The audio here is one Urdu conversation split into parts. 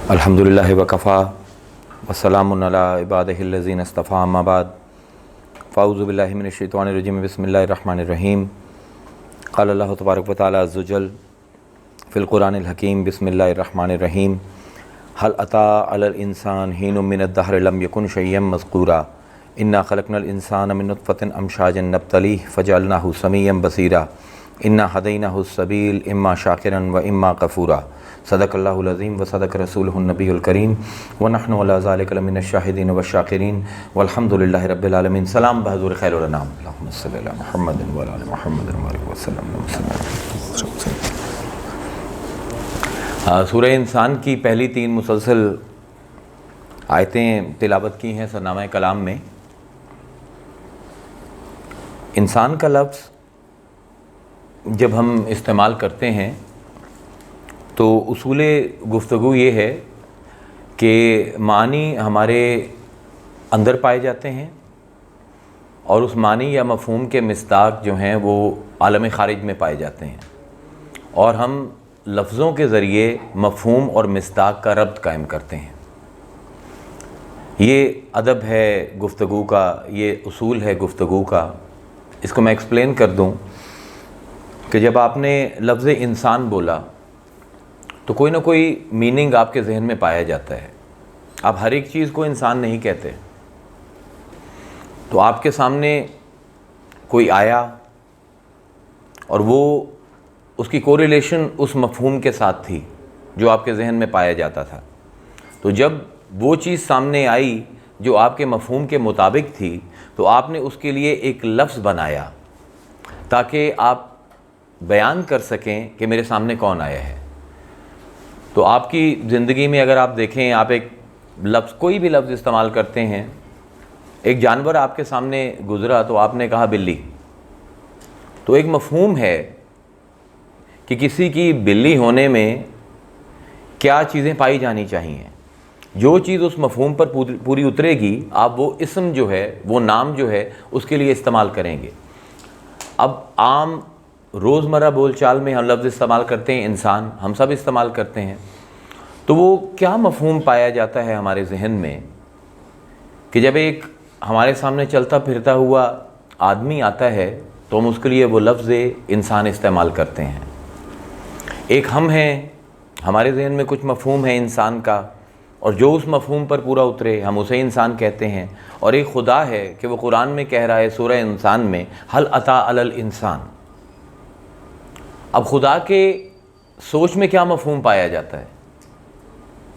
الحمدللہ وکفا وسلام علی عبادہ الذین اصطفیٰ اما بعد فاعوذ باللہ من الشیطان الرجیم بسم اللہ الرحمن الرحیم قال اللہ تبارک و تعالی عز وجل فی القرآن الحکیم بسم اللہ الرحمن الرحیم هل اتی علی الانسان حین من الدہر لم یکن شیئا مذکورا انا خلقنا الانسان من نطفۃ امشاج نبتلیہ فجعلناہ سمیعا بصیرا انا ہدیناہ السبیل اما شاکرا و اما کفورا صدق اللہ العظیم و صدق رسولہ النبی الکریم ونحن علی ذلک لمن الشاہدین والشاکرین والحمد للہ رب العالمین۔ سلام بحضور خیر الانام اللہم صلی علی محمد وعلی آل محمد وسلم۔ سورہ انسان کی پہلی 3 مسلسل آیتیں تلاوت کی ہیں سرنامہ کلام میں۔ انسان کا لفظ جب ہم استعمال کرتے ہیں تو اصول گفتگو یہ ہے کہ معنی ہمارے اندر پائے جاتے ہیں اور اس معنی یا مفہوم کے مصداق جو ہیں وہ عالم خارج میں پائے جاتے ہیں، اور ہم لفظوں کے ذریعے مفہوم اور مصداق کا ربط قائم کرتے ہیں۔ یہ ادب ہے گفتگو کا، یہ اصول ہے گفتگو کا۔ اس کو میں ایکسپلین کر دوں کہ جب آپ نے لفظ انسان بولا تو کوئی نہ کوئی میننگ آپ کے ذہن میں پایا جاتا ہے۔ آپ ہر ایک چیز کو انسان نہیں کہتے، تو آپ کے سامنے کوئی آیا اور وہ اس کی کوریلیشن اس مفہوم کے ساتھ تھی جو آپ کے ذہن میں پایا جاتا تھا، تو جب وہ چیز سامنے آئی جو آپ کے مفہوم کے مطابق تھی تو آپ نے اس کے لیے ایک لفظ بنایا تاکہ آپ بیان کر سکیں کہ میرے سامنے کون آیا ہے۔ تو آپ کی زندگی میں اگر آپ دیکھیں، آپ ایک لفظ کوئی بھی لفظ استعمال کرتے ہیں، ایک جانور آپ کے سامنے گزرا تو آپ نے کہا بلی، تو ایک مفہوم ہے کہ کسی کی بلی ہونے میں کیا چیزیں پائی جانی چاہیے۔ جو چیز اس مفہوم پر پوری اترے گی آپ وہ اسم جو ہے، وہ نام جو ہے اس کے لیے استعمال کریں گے۔ اب عام روزمرہ بول چال میں ہم لفظ استعمال کرتے ہیں انسان، ہم سب استعمال کرتے ہیں، تو وہ کیا مفہوم پایا جاتا ہے ہمارے ذہن میں کہ جب ایک ہمارے سامنے چلتا پھرتا ہوا آدمی آتا ہے تو ہم اس کے لیے وہ لفظ انسان استعمال کرتے ہیں۔ ایک ہم ہیں، ہمارے ذہن میں کچھ مفہوم ہے انسان کا، اور جو اس مفہوم پر پورا اترے ہم اسے انسان کہتے ہیں، اور ایک خدا ہے کہ وہ قرآن میں کہہ رہا ہے سورہ انسان میں ہل اتی علی الانسان۔ اب خدا کے سوچ میں کیا مفہوم پایا جاتا ہے؟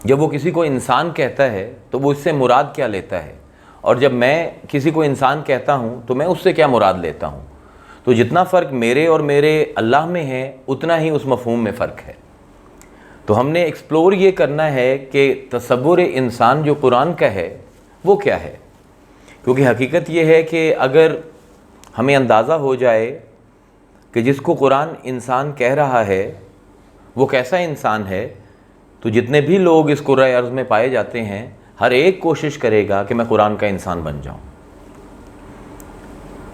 جب وہ کسی کو انسان کہتا ہے تو وہ اس سے مراد کیا لیتا ہے، اور جب میں کسی کو انسان کہتا ہوں تو میں اس سے کیا مراد لیتا ہوں؟ تو جتنا فرق میرے اور میرے اللہ میں ہے اتنا ہی اس مفہوم میں فرق ہے۔ تو ہم نے ایکسپلور یہ کرنا ہے کہ تصور انسان جو قرآن کا ہے وہ کیا ہے، کیونکہ حقیقت یہ ہے کہ اگر ہمیں اندازہ ہو جائے کہ جس کو قرآن انسان کہہ رہا ہے وہ کیسا انسان ہے، تو جتنے بھی لوگ اس کرۂ ارض میں پائے جاتے ہیں ہر ایک کوشش کرے گا کہ میں قرآن کا انسان بن جاؤں۔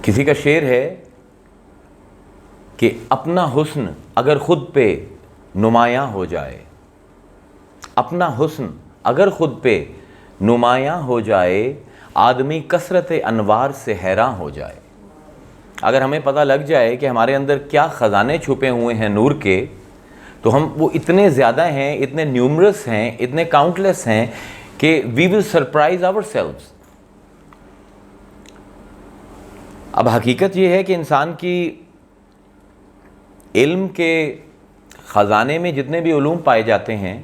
کسی کا شعر ہے کہ اپنا حسن اگر خود پہ نمایاں ہو جائے، اپنا حسن اگر خود پہ نمایاں ہو جائے، آدمی کثرت انوار سے حیراں ہو جائے۔ اگر ہمیں پتہ لگ جائے کہ ہمارے اندر کیا خزانے چھپے ہوئے ہیں نور کے، تو ہم وہ اتنے زیادہ ہیں، اتنے نیومرس ہیں، اتنے کاؤنٹلیس ہیں کہ وی ول سرپرائز آور سیلوز۔ اب حقیقت یہ ہے کہ انسان کی علم کے خزانے میں جتنے بھی علوم پائے جاتے ہیں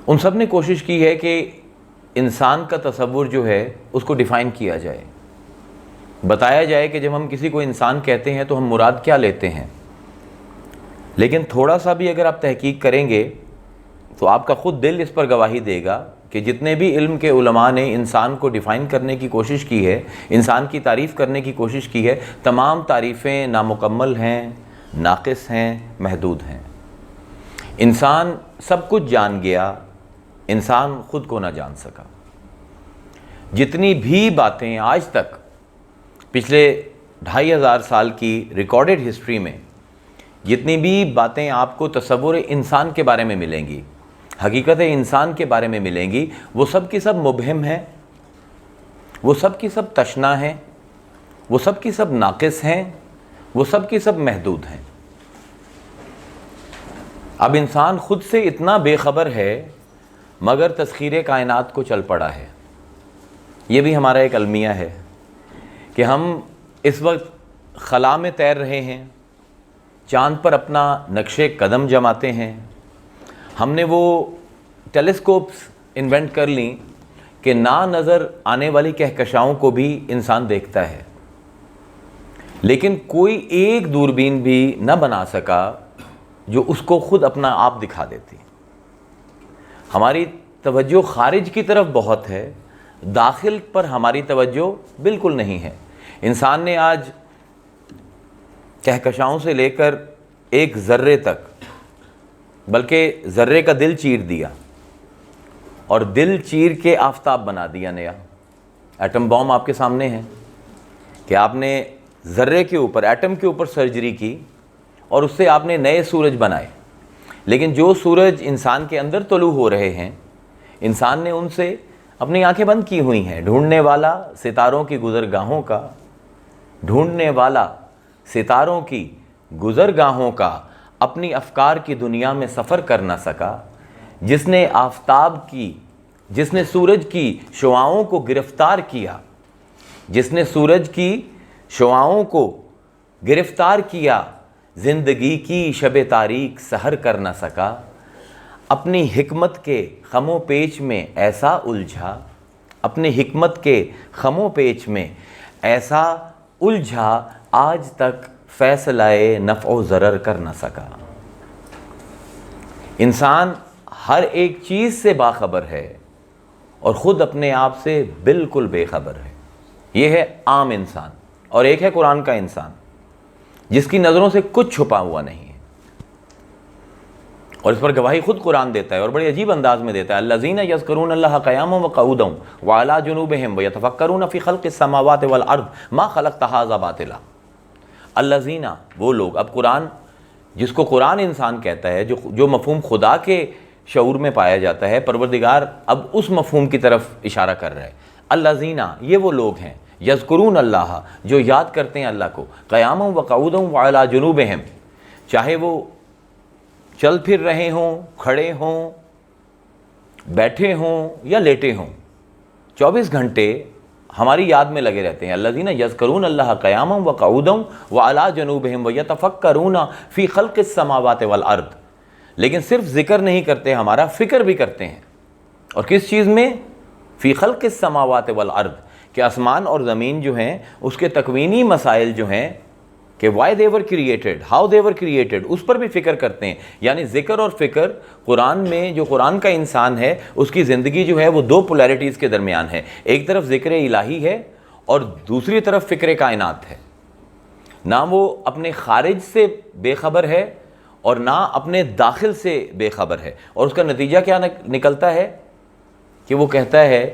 ان سب نے کوشش کی ہے کہ انسان کا تصور جو ہے اس کو ڈیفائن کیا جائے، بتایا جائے کہ جب ہم کسی کو انسان کہتے ہیں تو ہم مراد کیا لیتے ہیں۔ لیکن تھوڑا سا بھی اگر آپ تحقیق کریں گے تو آپ کا خود دل اس پر گواہی دے گا کہ جتنے بھی علم کے علماء نے انسان کو ڈیفائن کرنے کی کوشش کی ہے، انسان کی تعریف کرنے کی کوشش کی ہے، تمام تعریفیں نامکمل ہیں، ناقص ہیں، محدود ہیں۔ انسان سب کچھ جان گیا، انسان خود کو نہ جان سکا۔ جتنی بھی باتیں آج تک پچھلے 2500 سال کی ریکارڈڈ ہسٹری میں جتنی بھی باتیں آپ کو تصور انسان کے بارے میں ملیں گی، حقیقت انسان کے بارے میں ملیں گی، وہ سب کی سب مبہم ہیں، وہ سب کی سب تشنا ہیں، وہ سب کی سب ناقص ہیں، وہ سب کی سب محدود ہیں۔ اب انسان خود سے اتنا بے خبر ہے مگر تسخیر کائنات کو چل پڑا ہے۔ یہ بھی ہمارا ایک المیہ ہے کہ ہم اس وقت خلا میں تیر رہے ہیں، چاند پر اپنا نقش قدم جماتے ہیں، ہم نے وہ ٹیلیسکوپس انوینٹ کر لیں کہ نا نظر آنے والی کہکشاؤں کو بھی انسان دیکھتا ہے، لیکن کوئی ایک دوربین بھی نہ بنا سکا جو اس کو خود اپنا آپ دکھا دیتی۔ ہماری توجہ خارج کی طرف بہت ہے، داخل پر ہماری توجہ بالکل نہیں ہے۔ انسان نے آج کہکشاؤں سے لے کر ایک ذرے تک، بلکہ ذرے کا دل چیر دیا اور دل چیر کے آفتاب بنا دیا نیا۔ ایٹم بام آپ کے سامنے ہے کہ آپ نے ذرے کے اوپر، ایٹم کے اوپر سرجری کی اور اس سے آپ نے نئے سورج بنائے، لیکن جو سورج انسان کے اندر طلوع ہو رہے ہیں انسان نے ان سے اپنی آنکھیں بند کی ہوئی ہیں۔ ڈھونڈنے والا ستاروں کی گزرگاہوں کا، ڈھونڈنے والا ستاروں کی گزرگاہوں کا اپنی افکار کی دنیا میں سفر کر نہ سکا، جس نے آفتاب کی، جس نے سورج کی شعاؤں کو گرفتار کیا، جس نے سورج کی شعاؤں کو گرفتار کیا، زندگی کی شب تاریک سحر کر نہ سکا، اپنی حکمت کے خم و پیچ میں ایسا الجھا، اپنی حکمت کے خم و پیچ میں ایسا الجھا، آج تک فیصلہ نفع و ضرر کر نہ سکا۔ انسان ہر ایک چیز سے باخبر ہے اور خود اپنے آپ سے بالکل بے خبر ہے۔ یہ ہے عام انسان، اور ایک ہے قرآن کا انسان جس کی نظروں سے کچھ چھپا ہوا نہیں ہے، اور اس پر گواہی خود قرآن دیتا ہے اور بڑی عجیب انداز میں دیتا ہے۔ الذین یذکرون اللہ قیاما وقعودا وعلی جنوبہم ویتفکرون فی خلق السماوات والارض ما خلقت ھذا باطلا۔ الذین، وہ لوگ، اب قرآن جس کو قرآن انسان کہتا ہے، جو مفہوم خدا کے شعور میں پایا جاتا ہے، پروردگار اب اس مفہوم کی طرف اشارہ کر رہا ہے۔ الذین، یہ وہ لوگ ہیں، یذکرون اللہ، جو یاد کرتے ہیں اللہ کو، قیاما وقعودا وعلی جنوبہم، چاہے وہ چل پھر رہے ہوں، کھڑے ہوں، بیٹھے ہوں یا لیٹے ہوں، 24 گھنٹے ہماری یاد میں لگے رہتے ہیں۔ الذین یذکرون اللہ قیاما وقعودا وعلی جنوبہم ویتفکرون فی خلق السماوات والارض، لیکن صرف ذکر نہیں کرتے، ہمارا فکر بھی کرتے ہیں۔ اور کس چیز میں؟ فی خلق السماوات والارض، کہ آسمان اور زمین جو ہیں اس کے تکوینی مسائل جو ہیں، کہ why they were created, how they were created، اس پر بھی فکر کرتے ہیں۔ یعنی ذکر اور فکر قرآن میں، جو قرآن کا انسان ہے اس کی زندگی جو ہے وہ دو پولیرٹیز کے درمیان ہے، ایک طرف ذکر الہی ہے اور دوسری طرف فکر کائنات ہے۔ نہ وہ اپنے خارج سے بے خبر ہے اور نہ اپنے داخل سے بے خبر ہے، اور اس کا نتیجہ کیا نکلتا ہے کہ وہ کہتا ہے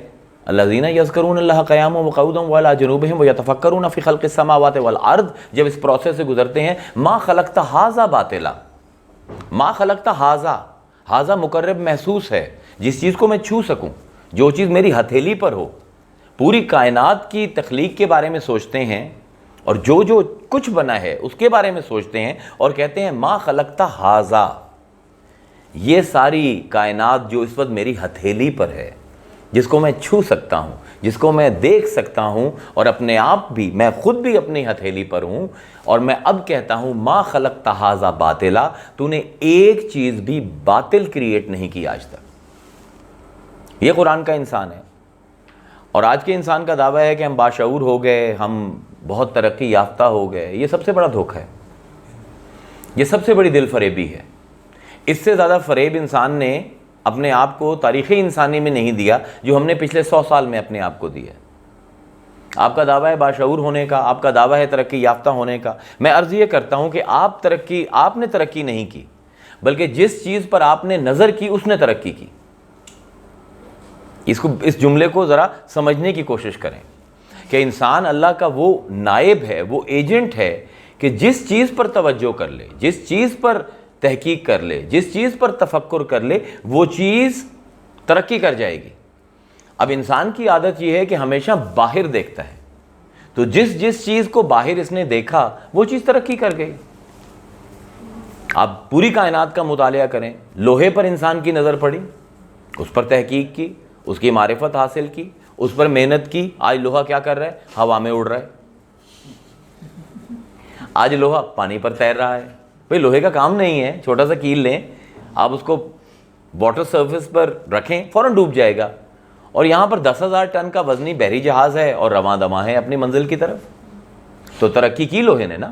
الذین یذکرون اللہ قیاما وقعودا وعلی جنوبہم ویتفکرون فی خلق السماوات والارض، جب اس پروسیس سے گزرتے ہیں، ما خلقت ھذا باطلا، ما خلقت ھذا، ھذا مقرب محسوس ہے، جس چیز کو میں چھو سکوں، جو چیز میری ہتھیلی پر ہو، پوری کائنات کی تخلیق کے بارے میں سوچتے ہیں اور جو کچھ بنا ہے اس کے بارے میں سوچتے ہیں اور کہتے ہیں ما خلقت ھذا، یہ ساری کائنات جو اس وقت میری ہتھیلی پر ہے، جس کو میں چھو سکتا ہوں، جس کو میں دیکھ سکتا ہوں، اور اپنے آپ بھی، میں خود بھی اپنی ہتھیلی پر ہوں، اور میں اب کہتا ہوں ما خلقت ھذا باطلا، تو نے ایک چیز بھی باطل کریٹ نہیں کی آج تک۔ یہ قرآن کا انسان ہے۔ اور آج کے انسان کا دعویٰ ہے کہ ہم باشعور ہو گئے، ہم بہت ترقی یافتہ ہو گئے۔ یہ سب سے بڑا دھوکہ ہے، یہ سب سے بڑی دل فریبی ہے۔ اس سے زیادہ فریب انسان نے اپنے آپ کو تاریخ انسانی میں نہیں دیا جو ہم نے پچھلے 100 سال میں اپنے آپ کو دیا۔ آپ کا دعویٰ ہے باشعور ہونے کا، آپ کا دعویٰ ہے ترقی یافتہ ہونے کا۔ میں عرض یہ کرتا ہوں کہ آپ نے ترقی نہیں کی، بلکہ جس چیز پر آپ نے نظر کی اس نے ترقی کی۔ اس جملے کو ذرا سمجھنے کی کوشش کریں کہ انسان اللہ کا وہ نائب ہے، وہ ایجنٹ ہے کہ جس چیز پر توجہ کر لے، جس چیز پر تحقیق کر لے، جس چیز پر تفکر کر لے، وہ چیز ترقی کر جائے گی۔ اب انسان کی عادت یہ ہے کہ ہمیشہ باہر دیکھتا ہے، تو جس چیز کو باہر اس نے دیکھا وہ چیز ترقی کر گئی۔ آپ پوری کائنات کا مطالعہ کریں، لوہے پر انسان کی نظر پڑی، اس پر تحقیق کی، اس کی معرفت حاصل کی، اس پر محنت کی، آج لوہا کیا کر رہا ہے؟ ہوا میں اڑ رہا ہے۔ آج لوہا پانی پر تیر رہا ہے۔ بھئی لوہے کا کام نہیں ہے، چھوٹا سا کیل لیں، آپ اس کو واٹر سرفیس پر رکھیں، فوراً ڈوب جائے گا۔ اور یہاں پر 10,000 ٹن کا وزنی بحری جہاز ہے اور رواں دواں ہے اپنی منزل کی طرف۔ تو ترقی کی لوہے نے نا۔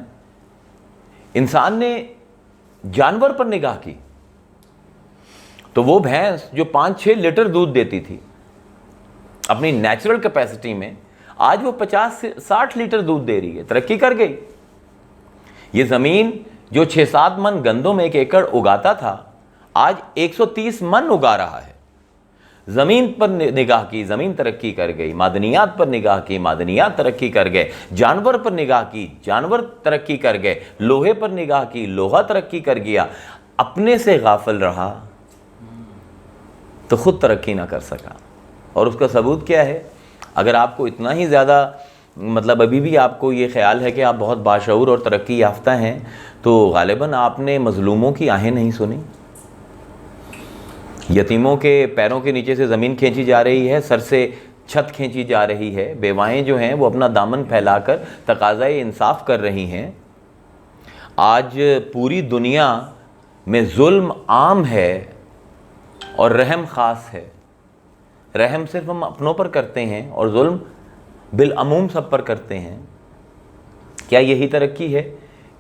انسان نے جانور پر نگاہ کی تو وہ بھینس جو 5-6 لیٹر دودھ دیتی تھی اپنی نیچرل کیپیسٹی میں، آج وہ 50-60 لیٹر دودھ دے رہی ہے، ترقی کر گئی۔ یہ زمین جو 6-7 من گندم 1 ایکڑ اگاتا تھا، آج 130 من اگا رہا ہے۔ زمین پر نگاہ کی، زمین ترقی کر گئی۔ معدنیات پر نگاہ کی، معدنیات ترقی کر گئے۔ جانور پر نگاہ کی، جانور ترقی کر گئے۔ لوہے پر نگاہ کی، لوہا ترقی کر گیا۔ اپنے سے غافل رہا تو خود ترقی نہ کر سکا۔ اور اس کا ثبوت کیا ہے؟ اگر آپ کو اتنا ہی زیادہ ابھی بھی آپ کو یہ خیال ہے کہ آپ بہت باشعور اور ترقی یافتہ ہیں، تو غالباً آپ نے مظلوموں کی آہیں نہیں سنی۔ یتیموں کے پیروں کے نیچے سے زمین کھینچی جا رہی ہے، سر سے چھت کھینچی جا رہی ہے، بیوائیں جو ہیں وہ اپنا دامن پھیلا کر تقاضۂ انصاف کر رہی ہیں۔ آج پوری دنیا میں ظلم عام ہے اور رحم خاص ہے۔ رحم صرف ہم اپنوں پر کرتے ہیں اور ظلم بالعموم سب پر کرتے ہیں۔ کیا یہی ترقی ہے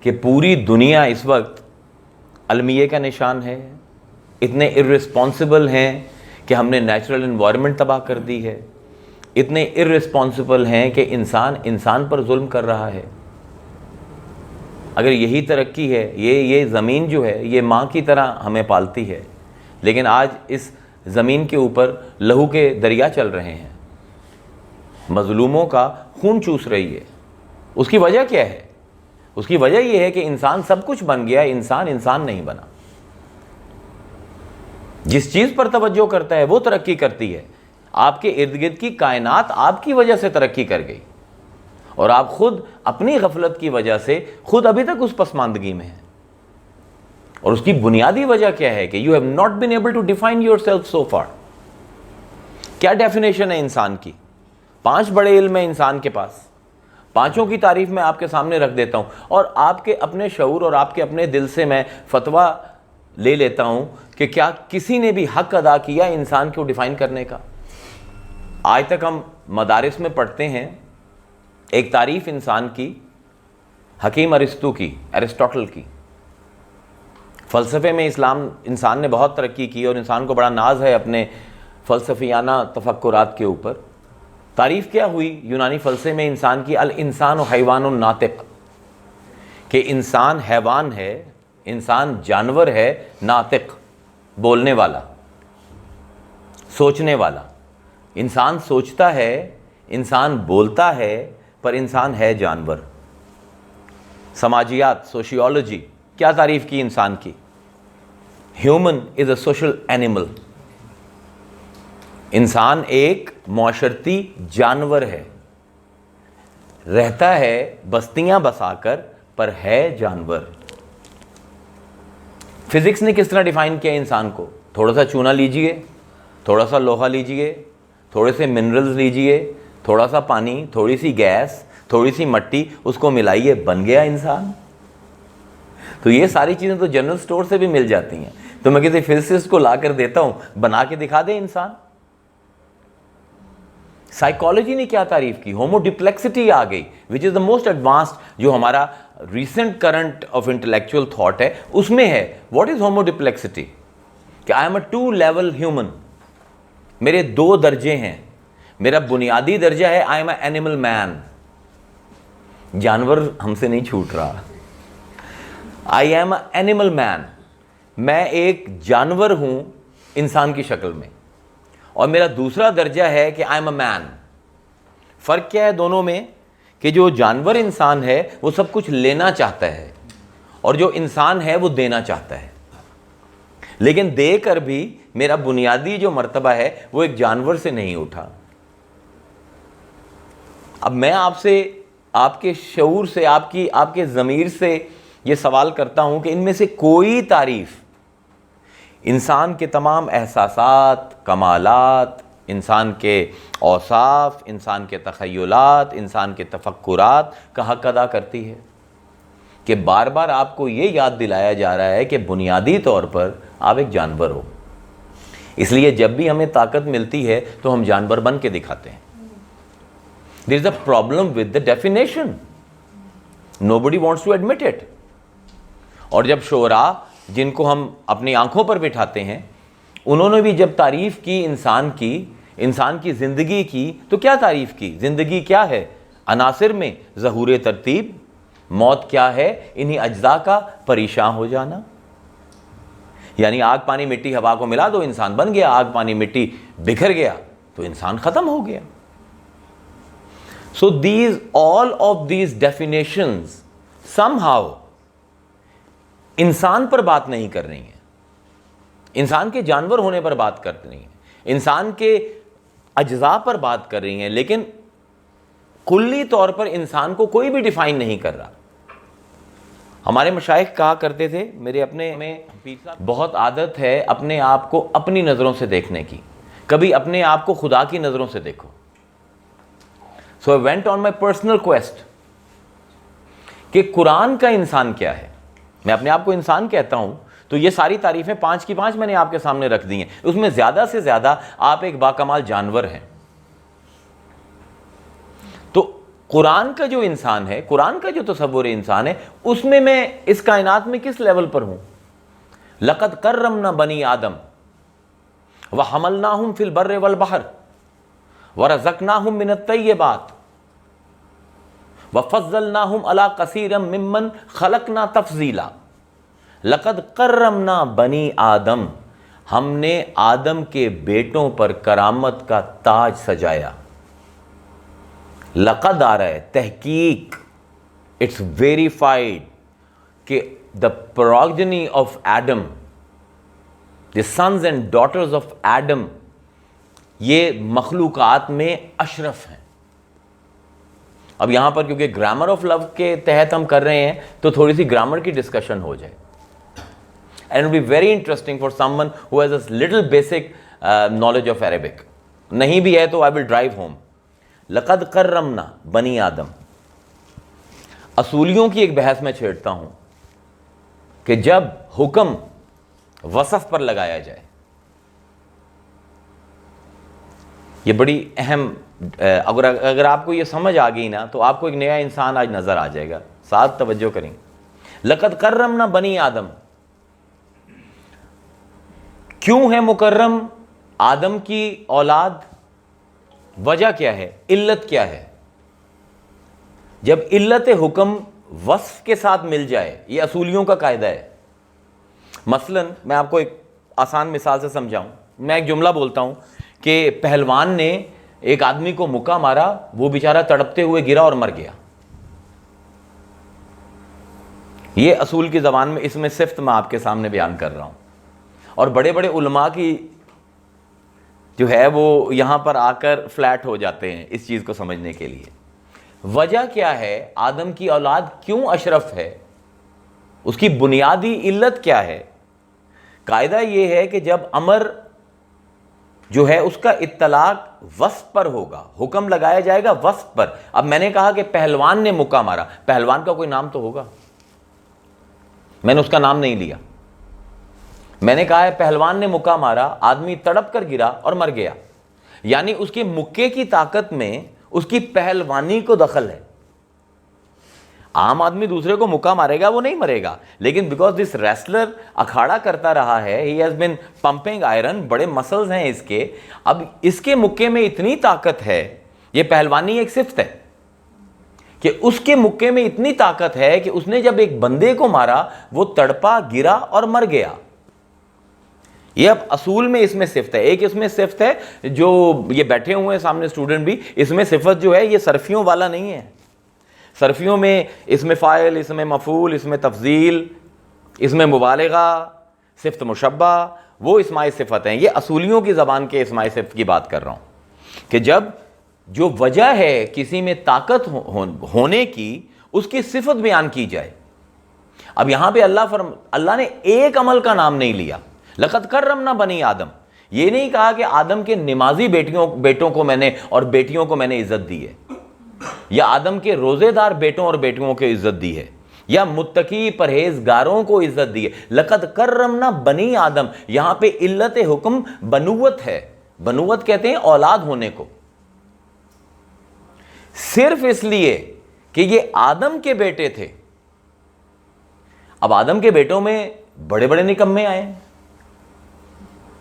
کہ پوری دنیا اس وقت المیے کا نشان ہے؟ اتنے ارسپانسبل ہیں کہ ہم نے نیچرل انوائرمنٹ تباہ کر دی ہے، اتنے ارسپانسبل ہیں کہ انسان پر ظلم کر رہا ہے۔ اگر یہی ترقی ہے، یہ زمین جو ہے یہ ماں کی طرح ہمیں پالتی ہے، لیکن آج اس زمین کے اوپر لہو کے دریا چل رہے ہیں، مظلوموں کا خون چوس رہی ہے۔ اس کی وجہ کیا ہے؟ اس کی وجہ یہ ہے کہ انسان سب کچھ بن گیا، انسان نہیں بنا۔ جس چیز پر توجہ کرتا ہے وہ ترقی کرتی ہے۔ آپ کے ارد گرد کی کائنات آپ کی وجہ سے ترقی کر گئی، اور آپ خود اپنی غفلت کی وجہ سے خود ابھی تک اس پسماندگی میں ہیں۔ اور اس کی بنیادی وجہ کیا ہے کہ you have not been able to define yourself so far۔ کیا ڈیفینیشن ہے انسان کی؟ 5 بڑے علم ہیں انسان کے پاس، 5 کی تعریف میں آپ کے سامنے رکھ دیتا ہوں، اور آپ کے اپنے شعور اور آپ کے اپنے دل سے میں فتویٰ لے لیتا ہوں کہ کیا کسی نے بھی حق ادا کیا انسان کو ڈیفائن کرنے کا؟ آج تک ہم مدارس میں پڑھتے ہیں ایک تعریف انسان کی حکیم ارسطوٹل کی۔ فلسفے میں انسان نے بہت ترقی کی اور انسان کو بڑا ناز ہے اپنے فلسفیانہ تفکرات کے اوپر۔ تعریف کیا ہوئی یونانی فلسفے میں انسان کی؟ الانسان حیوان ناطق، کہ انسان حیوان ہے، انسان جانور ہے، ناطق بولنے والا، سوچنے والا۔ انسان سوچتا ہے، انسان بولتا ہے، پر انسان ہے جانور۔ سماجیات، سوشیولوجی، کیا تعریف کی انسان کی؟ Human is a social animal. انسان ایک معاشرتی جانور ہے، رہتا ہے بستیاں بسا کر، پر ہے جانور۔ فزکس نے کس طرح ڈیفائن کیا انسان کو؟ تھوڑا سا چونا لیجئے، تھوڑا سا لوہا لیجئے، تھوڑے سے منرلز لیجئے، تھوڑا سا پانی، تھوڑی سی گیس، تھوڑی سی مٹی، اس کو ملائیے، بن گیا انسان۔ تو یہ ساری چیزیں تو جنرل سٹور سے بھی مل جاتی ہیں، تو میں کسی فزسسٹ کو لا کر دیتا ہوں، بنا کے دکھا دے انسان۔ سائیکالوجی نے کیا تعریف کی؟ ہومو ڈپلیکسٹی آ گئی، وچ از دا موسٹ ایڈوانسڈ جو ہمارا recent current of intellectual thought ہے، اس میں ہے واٹ از ہومو ڈپلیکسٹی، کہ I M a 2 level human, میرے 2 درجے ہیں۔ میرا بنیادی درجہ ہے آئی ایم اے اینیمل مین، جانور ہم سے نہیں چھوٹ رہا، آئی ایم اے اینیمل مین، میں ایک جانور ہوں انسان کی شکل میں، اور میرا دوسرا درجہ ہے کہ آئی ایم اے مین۔ فرق کیا ہے دونوں میں؟ کہ جو جانور انسان ہے وہ سب کچھ لینا چاہتا ہے اور جو انسان ہے وہ دینا چاہتا ہے، لیکن دے کر بھی میرا بنیادی جو مرتبہ ہے وہ ایک جانور سے نہیں اٹھا۔ اب میں آپ سے، آپ کے شعور سے، آپ کے ضمیر سے یہ سوال کرتا ہوں کہ ان میں سے کوئی تعریف انسان کے تمام احساسات، کمالات، انسان کے اوصاف، انسان کے تخیلات، انسان کے تفکرات کا حق ادا کرتی ہے؟ کہ بار بار آپ کو یہ یاد دلایا جا رہا ہے کہ بنیادی طور پر آپ ایک جانور ہو، اس لیے جب بھی ہمیں طاقت ملتی ہے تو ہم جانور بن کے دکھاتے ہیں۔ There is a problem with the definition. Nobody wants to admit it. اور جب شعراء جن کو ہم اپنی آنکھوں پر بٹھاتے ہیں، انہوں نے بھی جب تعریف کی انسان کی زندگی کی، تو کیا تعریف کی؟ زندگی کیا ہے؟ عناصر میں ظہور ترتیب، موت کیا ہے؟ انہی اجزاء کا پریشان ہو جانا۔ یعنی آگ پانی مٹی ہوا کو ملا دو، انسان بن گیا۔ آگ پانی مٹی بکھر گیا تو انسان ختم ہو گیا۔ So all of these definitions somehow انسان پر بات نہیں کر رہی ہیں، انسان کے جانور ہونے پر بات کر رہی ہیں، انسان کے اجزاء پر بات کر رہی ہیں، لیکن کلی طور پر انسان کو کوئی بھی ڈیفائن نہیں کر رہا۔ ہمارے مشائخ کہا کرتے تھے، میرے اپنے میں بہت عادت ہے اپنے آپ کو اپنی نظروں سے دیکھنے کی، کبھی اپنے آپ کو خدا کی نظروں سے دیکھو۔ So I went on my personal quest کہ قرآن کا انسان کیا ہے۔ میں اپنے آپ کو انسان کہتا ہوں تو یہ ساری تعریفیں 5 کی 5 میں نے آپ کے سامنے رکھ دی ہیں، اس میں زیادہ سے زیادہ آپ ایک باکمال جانور ہیں۔ تو قرآن کا جو انسان ہے، قرآن کا جو تصور انسان ہے، اس میں اس کائنات میں کس لیول پر ہوں؟ لَقَدْ كَرَّمْنَا بَنِي آدَمَ وَحَمَلْنَاهُمْ فِي الْبَرِّ وَالْبَحْرِ وَرَزَقْنَاهُمْ مِنَ الطَّيِّبَاتِ وَفَضَّلْنَاهُمْ عَلَىٰ كَثِيرٍ مِّمَّنْ خَلَقْنَا تَفْضِيلًا۔ لَقَدْ كَرَّمْنَا بَنِي آدَمَ، ہم نے آدم کے بیٹوں پر کرامت کا تاج سجایا۔ لقد آ رہا ہے تحقیق، اٹس ویریفائڈ کہ the progeny of Adam, the sons and daughters of Adam، یہ مخلوقات میں اشرف ہیں۔ اب یہاں پر کیونکہ گرامر آف لو کے تحت ہم کر رہے ہیں تو تھوڑی سی گرامر کی ڈسکشن ہو جائے، and it will be very interesting for someone who has a little basic knowledge of Arabic. نہیں بھی ہے تو I will drive home. لقد کرمنا بنی آدم، اصولیوں کی ایک بحث میں چھیڑتا ہوں کہ جب حکم وصف پر لگایا جائے، یہ بڑی اہم، اگر آپ کو یہ سمجھ آ گئی نا تو آپ کو ایک نیا انسان آج نظر آ جائے گا۔ ساتھ توجہ کریں، لقد کرمنا بنی آدم، کیوں ہے مکرم آدم کی اولاد؟ وجہ کیا ہے؟ علت کیا ہے؟ جب علت حکم وصف کے ساتھ مل جائے، یہ اصولیوں کا قاعدہ ہے۔ مثلا میں آپ کو ایک آسان مثال سے سمجھاؤں، میں ایک جملہ بولتا ہوں کہ پہلوان نے ایک آدمی کو مکہ مارا، وہ بیچارہ تڑپتے ہوئے گرا اور مر گیا۔ یہ اصول کی زبان میں اس میں صفت میں آپ کے سامنے بیان کر رہا ہوں، اور بڑے بڑے علماء کی جو ہے وہ یہاں پر آ کر فلیٹ ہو جاتے ہیں اس چیز کو سمجھنے کے لیے۔ وجہ کیا ہے؟ آدم کی اولاد کیوں اشرف ہے؟ اس کی بنیادی علت کیا ہے؟ قاعدہ یہ ہے کہ جب امر جو ہے اس کا اطلاق وصف پر ہوگا، حکم لگایا جائے گا وصف پر۔ اب میں نے کہا کہ پہلوان نے مکہ مارا، پہلوان کا کوئی نام تو ہوگا، میں نے اس کا نام نہیں لیا۔ میں نے کہا ہے پہلوان نے مکہ مارا، آدمی تڑپ کر گرا اور مر گیا، یعنی اس کے مکے کی طاقت میں اس کی پہلوانی کو دخل ہے۔ عام آدمی دوسرے کو مکہ مارے گا، وہ نہیں مرے گا، لیکن بیکاز دس ریسلر اکھاڑا کرتا رہا ہے، he has been pumping iron, بڑے مسلز ہیں اس کے، اب اس کے مکے میں اتنی طاقت ہے، یہ پہلوانی ایک صفت ہے کہ اس کے مکے میں اتنی طاقت ہے کہ اس نے جب ایک بندے کو مارا وہ تڑپا، گرا اور مر گیا۔ یہ اب اصول میں اس میں صفت ہے، ایک اس میں صفت ہے جو یہ بیٹھے ہوئے ہیں سامنے اسٹوڈنٹ بھی، اس میں صفت جو ہے یہ صرفیوں والا نہیں ہے، صرفیوں میں اسم فاعل، اسم مفعول، اسم تفضیل، اسم مبالغہ، صفت مشبہ، وہ اسماء صفت ہیں. یہ اصولیوں کی زبان کے اسماء صفت کی بات کر رہا ہوں کہ جب جو وجہ ہے کسی میں طاقت ہونے کی، اس کی صفت بیان کی جائے. اب یہاں پہ اللہ نے ایک عمل کا نام نہیں لیا. لقد کرمنا بنی آدم، یہ نہیں کہا کہ آدم کے نمازی بیٹوں کو میں نے اور بیٹیوں کو میں نے عزت دی ہے، یا آدم کے روزے دار بیٹوں اور بیٹیوں کو عزت دی ہے، یا متقی پرہیزگاروں کو عزت دی ہے. لقد کرمنا بنی آدم، یہاں پہ علت حکم بنوت ہے. بنوت کہتے ہیں اولاد ہونے کو، صرف اس لیے کہ یہ آدم کے بیٹے تھے. اب آدم کے بیٹوں میں بڑے بڑے نکمے آئے.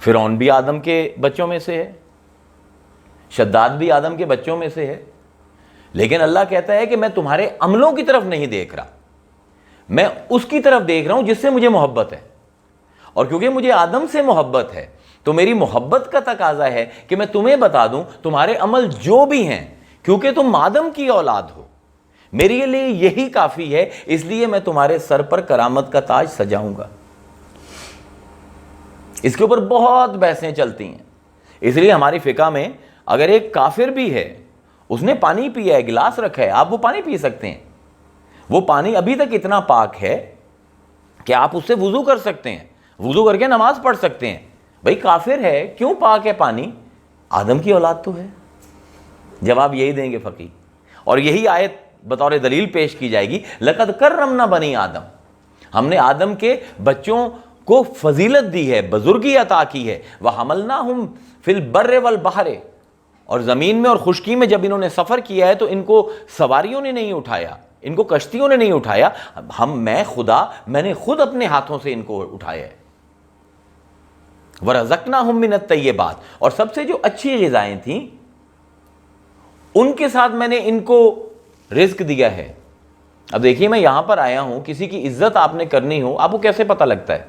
فرعون بھی آدم کے بچوں میں سے ہے، شداد بھی آدم کے بچوں میں سے ہے. لیکن اللہ کہتا ہے کہ میں تمہارے عملوں کی طرف نہیں دیکھ رہا، میں اس کی طرف دیکھ رہا ہوں جس سے مجھے محبت ہے. اور کیونکہ مجھے آدم سے محبت ہے تو میری محبت کا تقاضا ہے کہ میں تمہیں بتا دوں تمہارے عمل جو بھی ہیں، کیونکہ تم آدم کی اولاد ہو، میرے لیے یہی کافی ہے. اس لیے میں تمہارے سر پر کرامت کا تاج سجاؤں گا. اس کے اوپر بہت بحثیں چلتی ہیں. اس لیے ہماری فقہ میں اگر ایک کافر بھی ہے، اس نے پانی پیا ہے، گلاس رکھا ہے، آپ وہ پانی پی سکتے ہیں. وہ پانی ابھی تک اتنا پاک ہے کہ آپ اس سے وضو کر سکتے ہیں، وضو کر کے نماز پڑھ سکتے ہیں. بھئی کافر ہے، کیوں پاک ہے پانی؟ آدم کی اولاد تو ہے. جواب یہی دیں گے فقی، اور یہی آیت بطور دلیل پیش کی جائے گی. لقد کرمنا بنی آدم، ہم نے آدم کے بچوں کو فضیلت دی ہے، بزرگی عطا کی ہے. وَحَمَلْنَاهُمْ فِي الْبَرِّ وَالْبَحْرِ، اور زمین میں اور خشکی میں جب انہوں نے سفر کیا ہے تو ان کو سواریوں نے نہیں اٹھایا، ان کو کشتیوں نے نہیں اٹھایا. میں خدا، میں نے خود اپنے ہاتھوں سے ان کو اٹھایا ہے. وَرَزَقْنَاهُمْ مِنَ الطَّيِّبَاتِ، اور سب سے جو اچھی غذائیں تھیں ان کے ساتھ میں نے ان کو رزق دیا ہے. اب دیکھیے میں یہاں پر آیا ہوں، کسی کی عزت آپ نے کرنی ہو، آپ کو کیسے پتہ لگتا ہے؟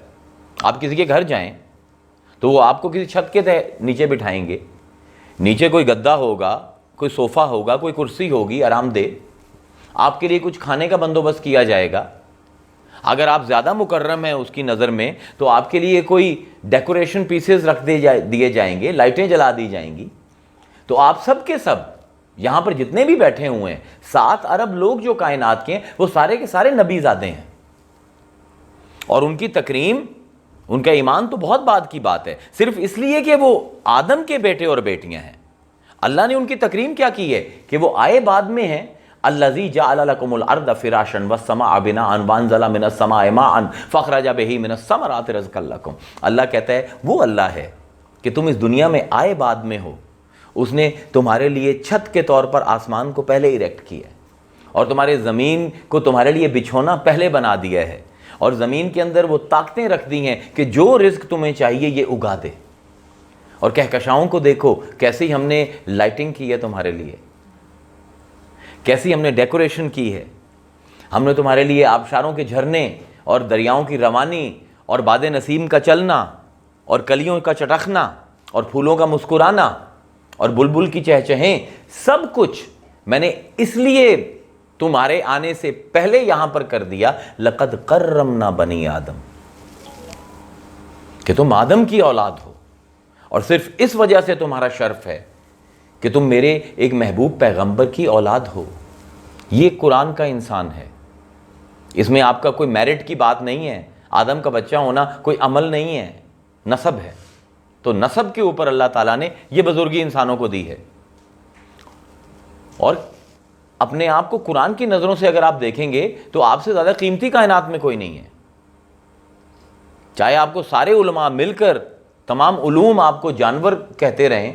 آپ کسی کے گھر جائیں تو وہ آپ کو کسی چھت کے نیچے بٹھائیں گے، نیچے کوئی گدا ہوگا، کوئی صوفہ ہوگا، کوئی کرسی ہوگی آرام دہ، آپ کے لیے کچھ کھانے کا بندوبست کیا جائے گا. اگر آپ زیادہ مکرم ہیں اس کی نظر میں تو آپ کے لیے کوئی ڈیکوریشن پیسز رکھ دیے جائیں گے، لائٹیں جلا دی جائیں گی. تو آپ سب کے سب یہاں پر جتنے بھی بیٹھے ہوئے ہیں، 7 ارب لوگ جو کائنات کے ہیں، وہ سارے کے سارے نبی زادے ہیں. اور ان کی تکریم، ان کا ایمان تو بہت بعد کی بات ہے، صرف اس لیے کہ وہ آدم کے بیٹے اور بیٹیاں ہیں. اللہ نے ان کی تکریم کیا کی ہے کہ وہ آئے بعد میں ہیں. الذی جعل لکم الارض فراشا والسماء بناء وانزل من السماء ماء فاخرج به من الثمرات رزقا لکم. اللہ کہتا ہے وہ اللہ ہے کہ تم اس دنیا میں آئے بعد میں ہو. اس نے تمہارے لیے چھت کے طور پر آسمان کو پہلے ایریکٹ کیا ہے، اور تمہارے زمین کو تمہارے لیے بچھونا پہلے بنا دیا ہے، اور زمین کے اندر وہ طاقتیں رکھ دی ہیں کہ جو رزق تمہیں چاہیے یہ اگا دے. اور کہکشاؤں کو دیکھو کیسی ہم نے لائٹنگ کی ہے تمہارے لیے، کیسی ہم نے ڈیکوریشن کی ہے. ہم نے تمہارے لیے آبشاروں کے جھرنے اور دریاؤں کی روانی اور باد نسیم کا چلنا اور کلیوں کا چٹخنا اور پھولوں کا مسکرانا اور بلبل کی چہچہیں، سب کچھ میں نے اس لیے تمہارے آنے سے پہلے یہاں پر کر دیا. لقد کرمنا بنی آدم، کہ تم آدم کی اولاد ہو، اور صرف اس وجہ سے تمہارا شرف ہے کہ تم میرے ایک محبوب پیغمبر کی اولاد ہو. یہ قرآن کا انسان ہے، اس میں آپ کا کوئی میرٹ کی بات نہیں ہے. آدم کا بچہ ہونا کوئی عمل نہیں ہے، نسب ہے. تو نسب کے اوپر اللہ تعالیٰ نے یہ بزرگی انسانوں کو دی ہے. اور اپنے آپ کو قرآن کی نظروں سے اگر آپ دیکھیں گے تو آپ سے زیادہ قیمتی کائنات میں کوئی نہیں ہے. چاہے آپ کو سارے علماء مل کر تمام علوم آپ کو جانور کہتے رہیں،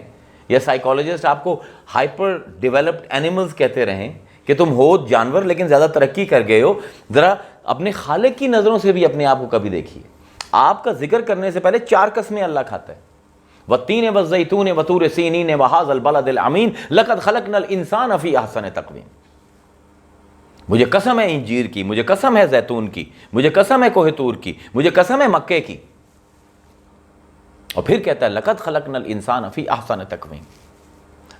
یا سائیکالوجسٹ آپ کو ہائپر ڈیولپڈ اینیملز کہتے رہیں کہ تم ہو جانور لیکن زیادہ ترقی کر گئے ہو، ذرا اپنے خالق کی نظروں سے بھی اپنے آپ کو کبھی دیکھیے. آپ کا ذکر کرنے سے پہلے 4 قسمیں اللہ کھاتا ہے. والتین والزیتون وطور سینین وہذا البلد الامین لقد خلقنا الانسان فی احسن تقویم. مجھے قسم ہے انجیر کی، مجھے قسم ہے زیتون کی، مجھے قسم ہے کوہ طور کی، مجھے قسم ہے مکے کی. اور پھر کہتا ہے لقد خلقنا الانسان فی احسن تقویم.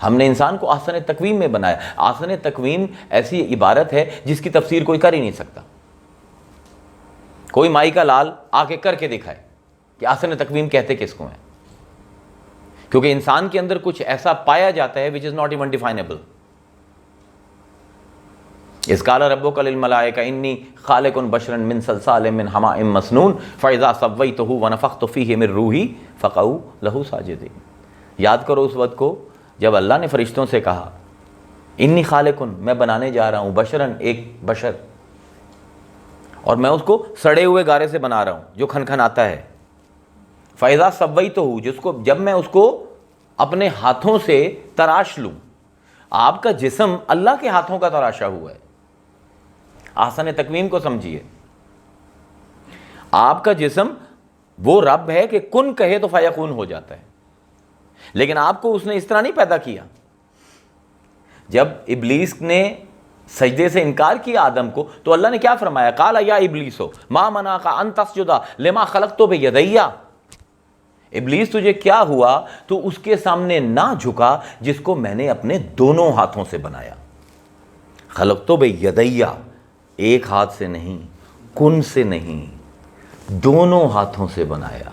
ہم نے انسان کو احسن تقویم میں بنایا. احسن تقویم ایسی عبارت ہے جس کی تفسیر کوئی کر ہی نہیں سکتا. کوئی مائی کا لال آ کے کر کے دکھائے کہ احسن تقویم کہتے کس کو ہیں, کیونکہ انسان کے اندر کچھ ایسا پایا جاتا ہے which is not even definable. اذ قال ربک للملائکہ انی خالق بشرا من صلصال من حماء مسنون فاذا سویتہ ونفخت فیہ من روحی فقعوا لہ ساجدین. یاد کرو اس وقت کو جب اللہ نے فرشتوں سے کہا انی خالق, میں بنانے جا رہا ہوں, بشرن, ایک بشر, اور میں اس کو سڑے ہوئے گارے سے بنا رہا ہوں جو کھنکھناتا ہے. فاذا سویتہ, جس کو جب میں اس کو اپنے ہاتھوں سے تراش لوں. آپ کا جسم اللہ کے ہاتھوں کا تراشا ہوا ہے. احسن تقویم کو سمجھیے. آپ کا جسم وہ رب ہے کہ کن کہے تو فیکون ہو جاتا ہے, لیکن آپ کو اس نے اس طرح نہیں پیدا کیا. جب ابلیس نے سجدے سے انکار کیا آدم کو تو اللہ نے کیا فرمایا؟ قال یا ابلیس ما منعک ان تسجد لما خلقت بیدی. ابلیس تجھے کیا ہوا تو اس کے سامنے نہ جھکا جس کو میں نے اپنے دونوں ہاتھوں سے بنایا. خلقت بیدی, ایک ہاتھ سے نہیں, کن سے نہیں, دونوں ہاتھوں سے بنایا.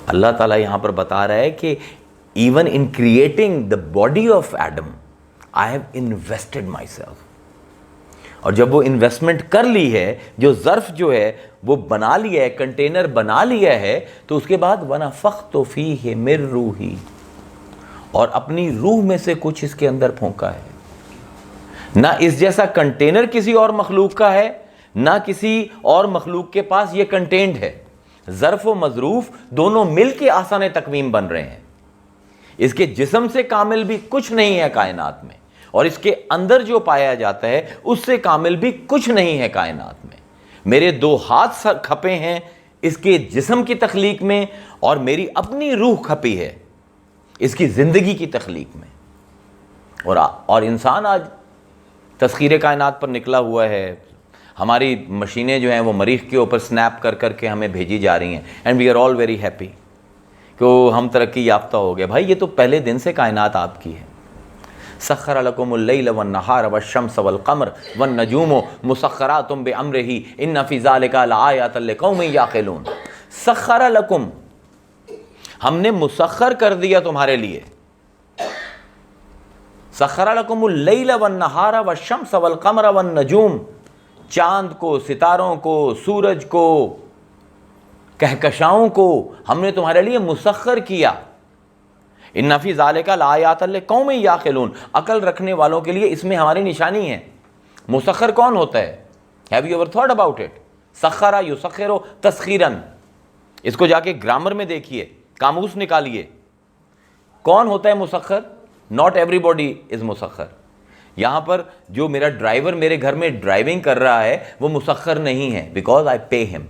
اللہ تعالیٰ یہاں پر بتا رہا ہے کہ even in creating the body of Adam I have invested my self. اور جب وہ انویسٹمنٹ کر لی ہے, جو ظرف جو ہے وہ بنا لیا ہے, کنٹینر بنا لیا ہے, تو اس کے بعد وَنَفَخْتُ فِيهِ مِن رُوحِي, اور اپنی روح میں سے کچھ اس کے اندر پھونکا ہے. نہ اس جیسا کنٹینر کسی اور مخلوق کا ہے, نہ کسی اور مخلوق کے پاس یہ کنٹینڈ ہے. ظرف و مظروف دونوں مل کے احسن تقویم بن رہے ہیں. اس کے جسم سے کامل بھی کچھ نہیں ہے کائنات میں, اور اس کے اندر جو پایا جاتا ہے اس سے کامل بھی کچھ نہیں ہے کائنات میں. میرے دو ہاتھ کھپے ہیں اس کے جسم کی تخلیق میں, اور میری اپنی روح کھپی ہے اس کی زندگی کی تخلیق میں. اور انسان آج تسخیر کائنات پر نکلا ہوا ہے. ہماری مشینیں جو ہیں وہ مریخ کے اوپر سنیپ کر کر کے ہمیں بھیجی جا رہی ہیں, and we are all very happy کہ ہم ترقی یافتہ ہو گئے. بھائی یہ تو پہلے دن سے کائنات آپ کی ہے. سخر لکم اللیل والنہار والشمس والقمر والنجوم مسخرات بامرہ ان فی ذلک لآیات لقوم یعقلون. سخر لکم, ہم نے مسخر کر دیا تمہارے لیے. سخر لکم اللیل والنہار والشمس والقمر والنجوم, چاند کو, ستاروں کو, سورج کو, کہکشاؤں کو ہم نے تمہارے لیے مسخر کیا. ان فی ذالک لآیات لقوم یعقلون, عقل رکھنے والوں کے لیے اس میں ہماری نشانی ہے. مسخر کون ہوتا ہے؟ Have you ever thought about it? سخر یسخر تسخیرا. اس کو جا کے گرامر میں دیکھیے, قاموس نکالیے. کون ہوتا ہے مسخر؟ ناٹ ایوری باڈی از مسخر. یہاں پر جو میرا ڈرائیور میرے گھر میں ڈرائیونگ کر رہا ہے وہ مسخر نہیں ہے, بیکاز آئی پے ہم.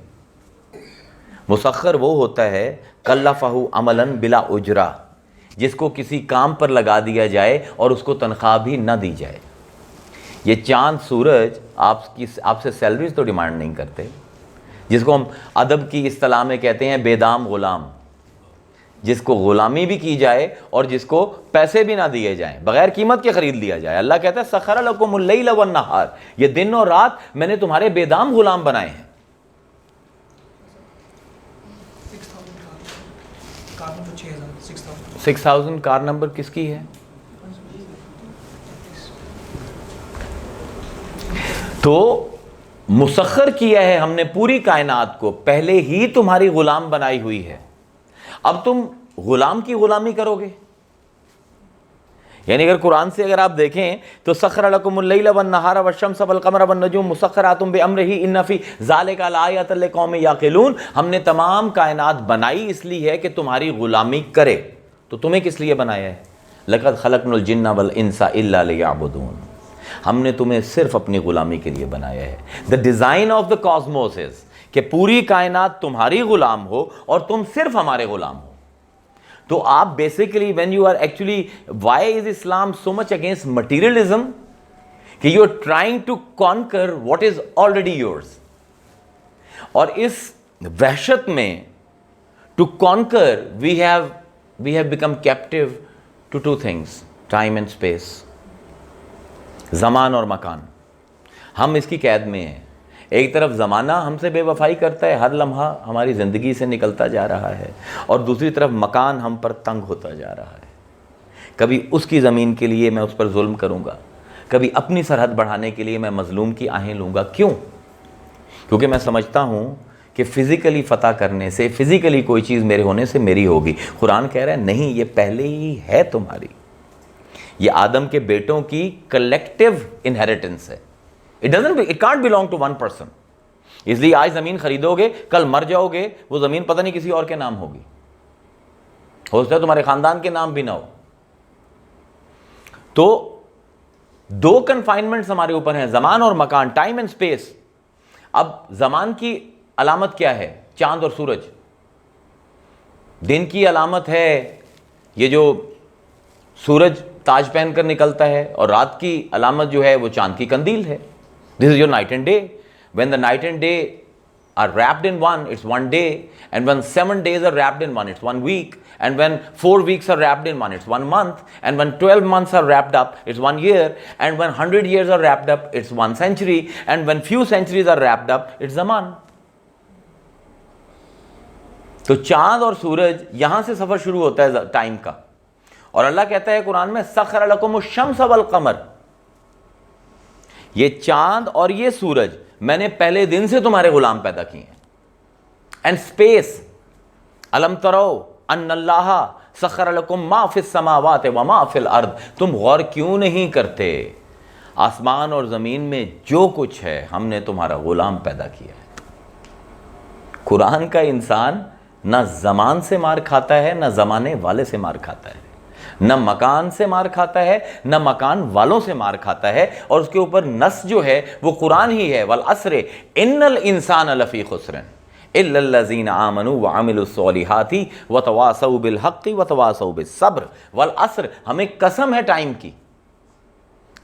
مسخر وہ ہوتا ہے کلفہ عملا بلا اجرہ, جس کو کسی کام پر لگا دیا جائے اور اس کو تنخواہ بھی نہ دی جائے. یہ چاند سورج آپ سے سیلریز تو ڈیمانڈ نہیں کرتے, جس کو ہم ادب کی اصطلاح میں کہتے ہیں بے دام غلام, جس کو غلامی بھی کی جائے اور جس کو پیسے بھی نہ دیے جائیں, بغیر قیمت کے خرید لیا جائے. اللہ کہتا ہے سخر لکم اللیل والنہار, یہ دن اور رات میں نے تمہارے بے دام غلام بنائے ہیں. 6000 کار نمبر کس کی ہے؟ تو مسخر کیا ہے ہم نے پوری کائنات کو, پہلے ہی تمہاری غلام بنائی ہوئی ہے. اب تم غلام کی غلامی کرو گے. یعنی اگر قرآن سے اگر آپ دیکھیں تو سخر لکم اللیل والنہار والشمس والقمر والنجوم مسخرات بامرہ ان فی ذلک لآیات لقوم یعقلون, ہم نے تمام کائنات بنائی اس لیے ہے کہ تمہاری غلامی کرے. تو تمہیں کس لیے بنایا ہے؟ لقد خلقنا الجن والانس الا لیعبدون, ہم نے تمہیں صرف اپنی غلامی کے لیے بنایا ہے. The design of the cosmos is کہ پوری کائنات تمہاری غلام ہو اور تم صرف ہمارے غلام ہو. تو آپ basically when you are actually, why is Islam so much against materialism? کہ you are trying to conquer what is already yours. اور اس وحشت میں to conquer we have become captive to two things, time and space, زمان اور مکان. ہم اس کی قید میں ہیں. ایک طرف زمانہ ہم سے بے وفائی کرتا ہے, ہر لمحہ ہماری زندگی سے نکلتا جا رہا ہے, اور دوسری طرف مکان ہم پر تنگ ہوتا جا رہا ہے. کبھی اس کی زمین کے لیے میں اس پر ظلم کروں گا, کبھی اپنی سرحد بڑھانے کے لیے میں مظلوم کی آہیں لوں گا. کیوں؟ کیونکہ میں سمجھتا ہوں کہ فزیکلی فتح کرنے سے, فزیکلی کوئی چیز میرے ہونے سے میری ہوگی. قرآن کہہ رہا ہے نہیں, یہ پہلے ہی ہے تمہاری. یہ آدم کے بیٹوں کی کلیکٹیو انہیریٹنس ہے. It can't belong to one person. اس لیے آج زمین خریدو گے, کل مر جاؤ گے, وہ زمین پتہ نہیں کسی اور کے نام ہوگی, ہو سکتا ہے تمہارے خاندان کے نام بھی نہ ہو. تو دو کنفائنمنٹس ہمارے اوپر ہیں, زمان اور مکان, ٹائم اینڈ اسپیس. اب زمان کی علامت کیا ہے؟ چاند اور سورج. دن کی علامت ہے یہ جو سورج تاج پہن کر نکلتا ہے, اور رات کی علامت جو ہے وہ چاند کی قندیل ہے. This is your night and day. When the night and day are wrapped in one, it's one day. And when 7 days are wrapped in one, it's 1 week. And when 4 weeks are wrapped in one, it's 1 month. And when 12 months are wrapped up, it's 1 year. And when 100 years are wrapped up, it's 1 century. And when few centuries are wrapped up, it's zaman. تو چاند اور سورج یہاں سے سفر شروع ہوتا ہے ٹائم کا. اور اللہ کہتا ہے قرآن میں سخر لکم الشمس والقمر, یہ چاند اور یہ سورج میں نے پہلے دن سے تمہارے غلام پیدا کیے ہیں. اینڈ اسپیس, الم ترو ان اللہ سخر لکم ما فی السماوات وما فی الارض, تم غور کیوں نہیں کرتے آسمان اور زمین میں جو کچھ ہے ہم نے تمہارا غلام پیدا کیا ہے. قرآن کا انسان نہ زمان سے مار کھاتا ہے, نہ زمانے والے سے مار کھاتا ہے, نہ مکان سے مار کھاتا ہے, نہ مکان والوں سے مار کھاتا ہے. اور اس کے اوپر نص جو ہے وہ قرآن ہی ہے, والعصر ان الانسان لفی خسر الا الذین آمنوا وعملوا الصالحات وتواصوا بالحق وتواصوا بالصبر. والعصر, ہمیں قسم ہے ٹائم کی.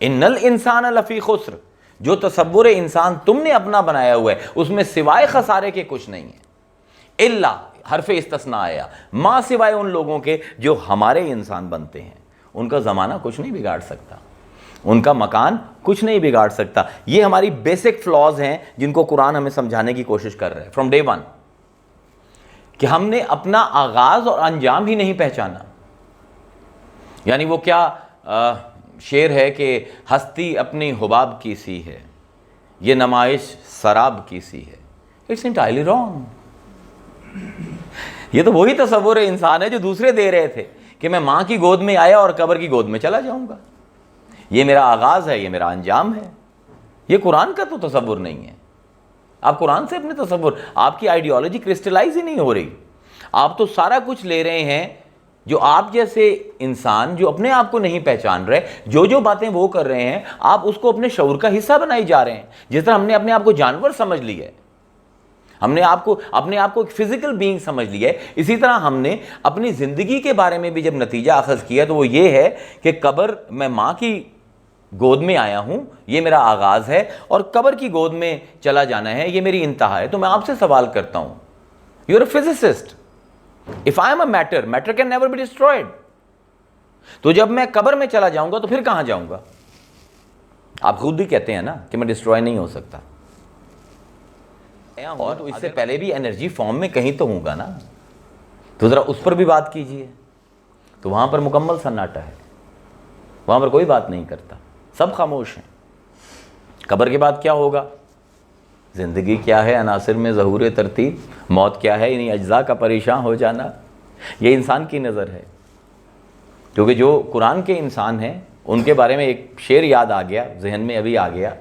ان الانسان لفی خسر, جو تصور انسان تم نے اپنا بنایا ہوا ہے اس میں سوائے خسارے کے کچھ نہیں ہے. الا حرف استثناء آیا, ما سوائے ان لوگوں کے جو ہمارے انسان بنتے ہیں. ان کا زمانہ کچھ نہیں بگاڑ سکتا, ان کا مکان کچھ نہیں بگاڑ سکتا. یہ ہماری بیسک فلاز ہیں جن کو قرآن ہمیں سمجھانے کی کوشش کر رہا ہے فرام ڈے ون, کہ ہم نے اپنا آغاز اور انجام ہی نہیں پہچانا. یعنی وہ کیا شعر ہے کہ ہستی اپنی حباب کی سی ہے, یہ نمائش سراب کی سی ہے. It's entirely wrong. یہ تو وہی تصور انسان ہے جو دوسرے دے رہے تھے کہ میں ماں کی گود میں آیا اور قبر کی گود میں چلا جاؤں گا, یہ میرا آغاز ہے, یہ میرا انجام ہے. یہ قرآن کا تو تصور نہیں ہے. آپ قرآن سے اپنے تصور, آپ کی آئیڈیالوجی کرسٹلائز ہی نہیں ہو رہی. آپ تو سارا کچھ لے رہے ہیں, جو آپ جیسے انسان جو اپنے آپ کو نہیں پہچان رہے, جو باتیں وہ کر رہے ہیں آپ اس کو اپنے شعور کا حصہ بنائی جا رہے ہیں. جس طرح ہم نے اپنے آپ کو جانور سمجھ لیا ہے, ہم نے اپنے آپ کو ایک فزیکل بینگ سمجھ لیا ہے, اسی طرح ہم نے اپنی زندگی کے بارے میں بھی جب نتیجہ اخذ کیا تو وہ یہ ہے کہ قبر, میں ماں کی گود میں آیا ہوں, یہ میرا آغاز ہے, اور قبر کی گود میں چلا جانا ہے, یہ میری انتہا ہے. تو میں آپ سے سوال کرتا ہوں, you are a physicist, if I am a matter can never be destroyed. تو جب میں قبر میں چلا جاؤں گا تو پھر کہاں جاؤں گا؟ آپ خود بھی کہتے ہیں نا کہ میں ڈسٹروائے نہیں ہو سکتا, اور اس سے پہلے بھی انرجی فارم میں کہیں تو ہوں گا نا. تو ذرا اس پر بھی بات کیجئے. تو وہاں پر مکمل سناٹا ہے, وہاں پر کوئی بات نہیں کرتا, سب خاموش ہیں. قبر کے بعد کیا ہوگا؟ زندگی کیا ہے؟ عناصر میں ظہور ترتیب. موت کیا ہے؟ انہیں اجزاء کا پریشان ہو جانا. یہ انسان کی نظر ہے, کیونکہ جو قرآن کے انسان ہیں ان کے بارے میں ایک شعر یاد آ گیا, ذہن میں ابھی آ گیا.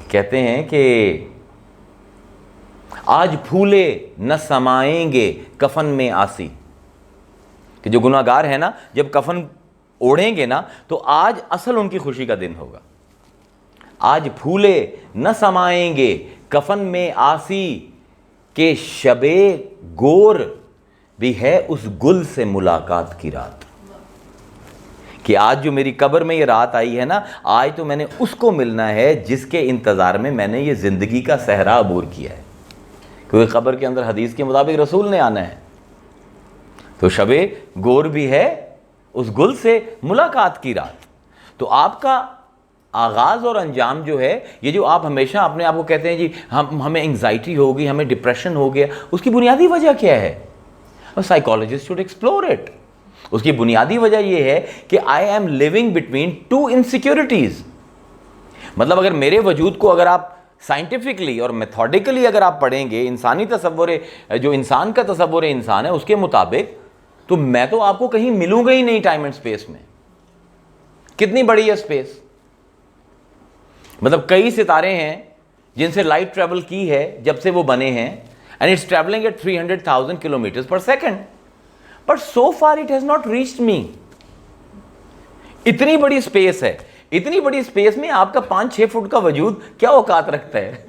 کہتے ہیں کہ آج پھولے نہ سمائیں گے کفن میں آسی, کہ جو گناہ گار ہیں نا جب کفن اوڑھیں گے نا تو آج اصل ان کی خوشی کا دن ہوگا. آج پھولے نہ سمائیں گے کفن میں آسی, کہ شب گور بھی ہے اس گل سے ملاقات کی رات. کہ آج جو میری قبر میں یہ رات آئی ہے نا, آج تو میں نے اس کو ملنا ہے جس کے انتظار میں میں نے یہ زندگی کا صحرا عبور کیا ہے. کیونکہ قبر کے اندر حدیث کے مطابق رسول نے آنا ہے. تو شب گور بھی ہے اس گل سے ملاقات کی رات. تو آپ کا آغاز اور انجام جو ہے, یہ جو آپ ہمیشہ اپنے آپ کو کہتے ہیں جی ہمیں انگزائٹی ہوگی, ہمیں ڈپریشن ہو گیا, اس کی بنیادی وجہ کیا ہے؟ Psychologist should explore it. اس کی بنیادی وجہ یہ ہے کہ I am living between two insecurities. مطلب اگر میرے وجود کو اگر آپ سائنٹیفکلی اور میتھوڈیکلی اگر آپ پڑھیں گے, انسانی تصور, جو انسان کا تصور انسان ہے اس کے مطابق, تو میں تو آپ کو کہیں ملوں گا ہی نہیں ٹائم اینڈ اسپیس میں. کتنی بڑی ہے اسپیس؟ مطلب کئی ستارے ہیں جن سے لائٹ ٹریول کی ہے جب سے وہ بنے ہیں, and it's traveling at 300,000 kilometers per second. But so far it has not reached me. اتنی بڑی اسپیس ہے, اتنی بڑی اسپیس میں آپ کا 5-6 فٹ کا وجود کیا اوقات رکھتا ہے؟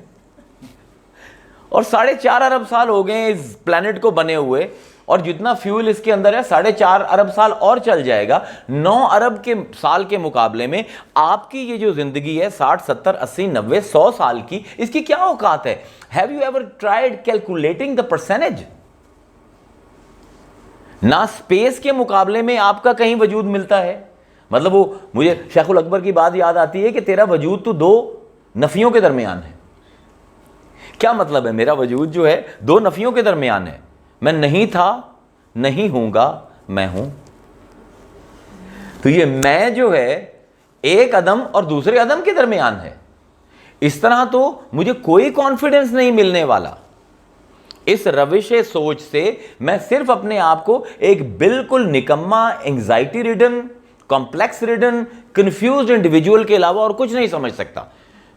اور 4.5 ارب سال ہو گئے اس پلانٹ کو بنے ہوئے, اور جتنا فیول اس کے اندر ہے 4.5 ارب سال اور چل جائے گا. 9 ارب کے سال کے مقابلے میں آپ کی یہ جو زندگی ہے 60, 70, 80, 90, 100 سال کی, اس کی کیا اوقات ہے؟ Have you ever tried calculating the percentage? نہ اسپیس کے مقابلے میں آپ کا کہیں وجود ملتا ہے. مطلب وہ مجھے شیخ الاکبر کی بات یاد آتی ہے کہ تیرا وجود تو 2 نفیوں کے درمیان ہے. کیا مطلب ہے؟ میرا وجود جو ہے 2 نفیوں کے درمیان ہے. میں نہیں تھا, نہیں ہوں گا, میں ہوں. تو یہ میں جو ہے ایک عدم اور دوسرے عدم کے درمیان ہے. اس طرح تو مجھے کوئی کانفیڈنس نہیں ملنے والا. اس روش سوچ سے میں صرف اپنے آپ کو ایک بالکل نکما, anxiety ridden, complex ridden, confused individual کے علاوہ اور کچھ نہیں سمجھ سکتا,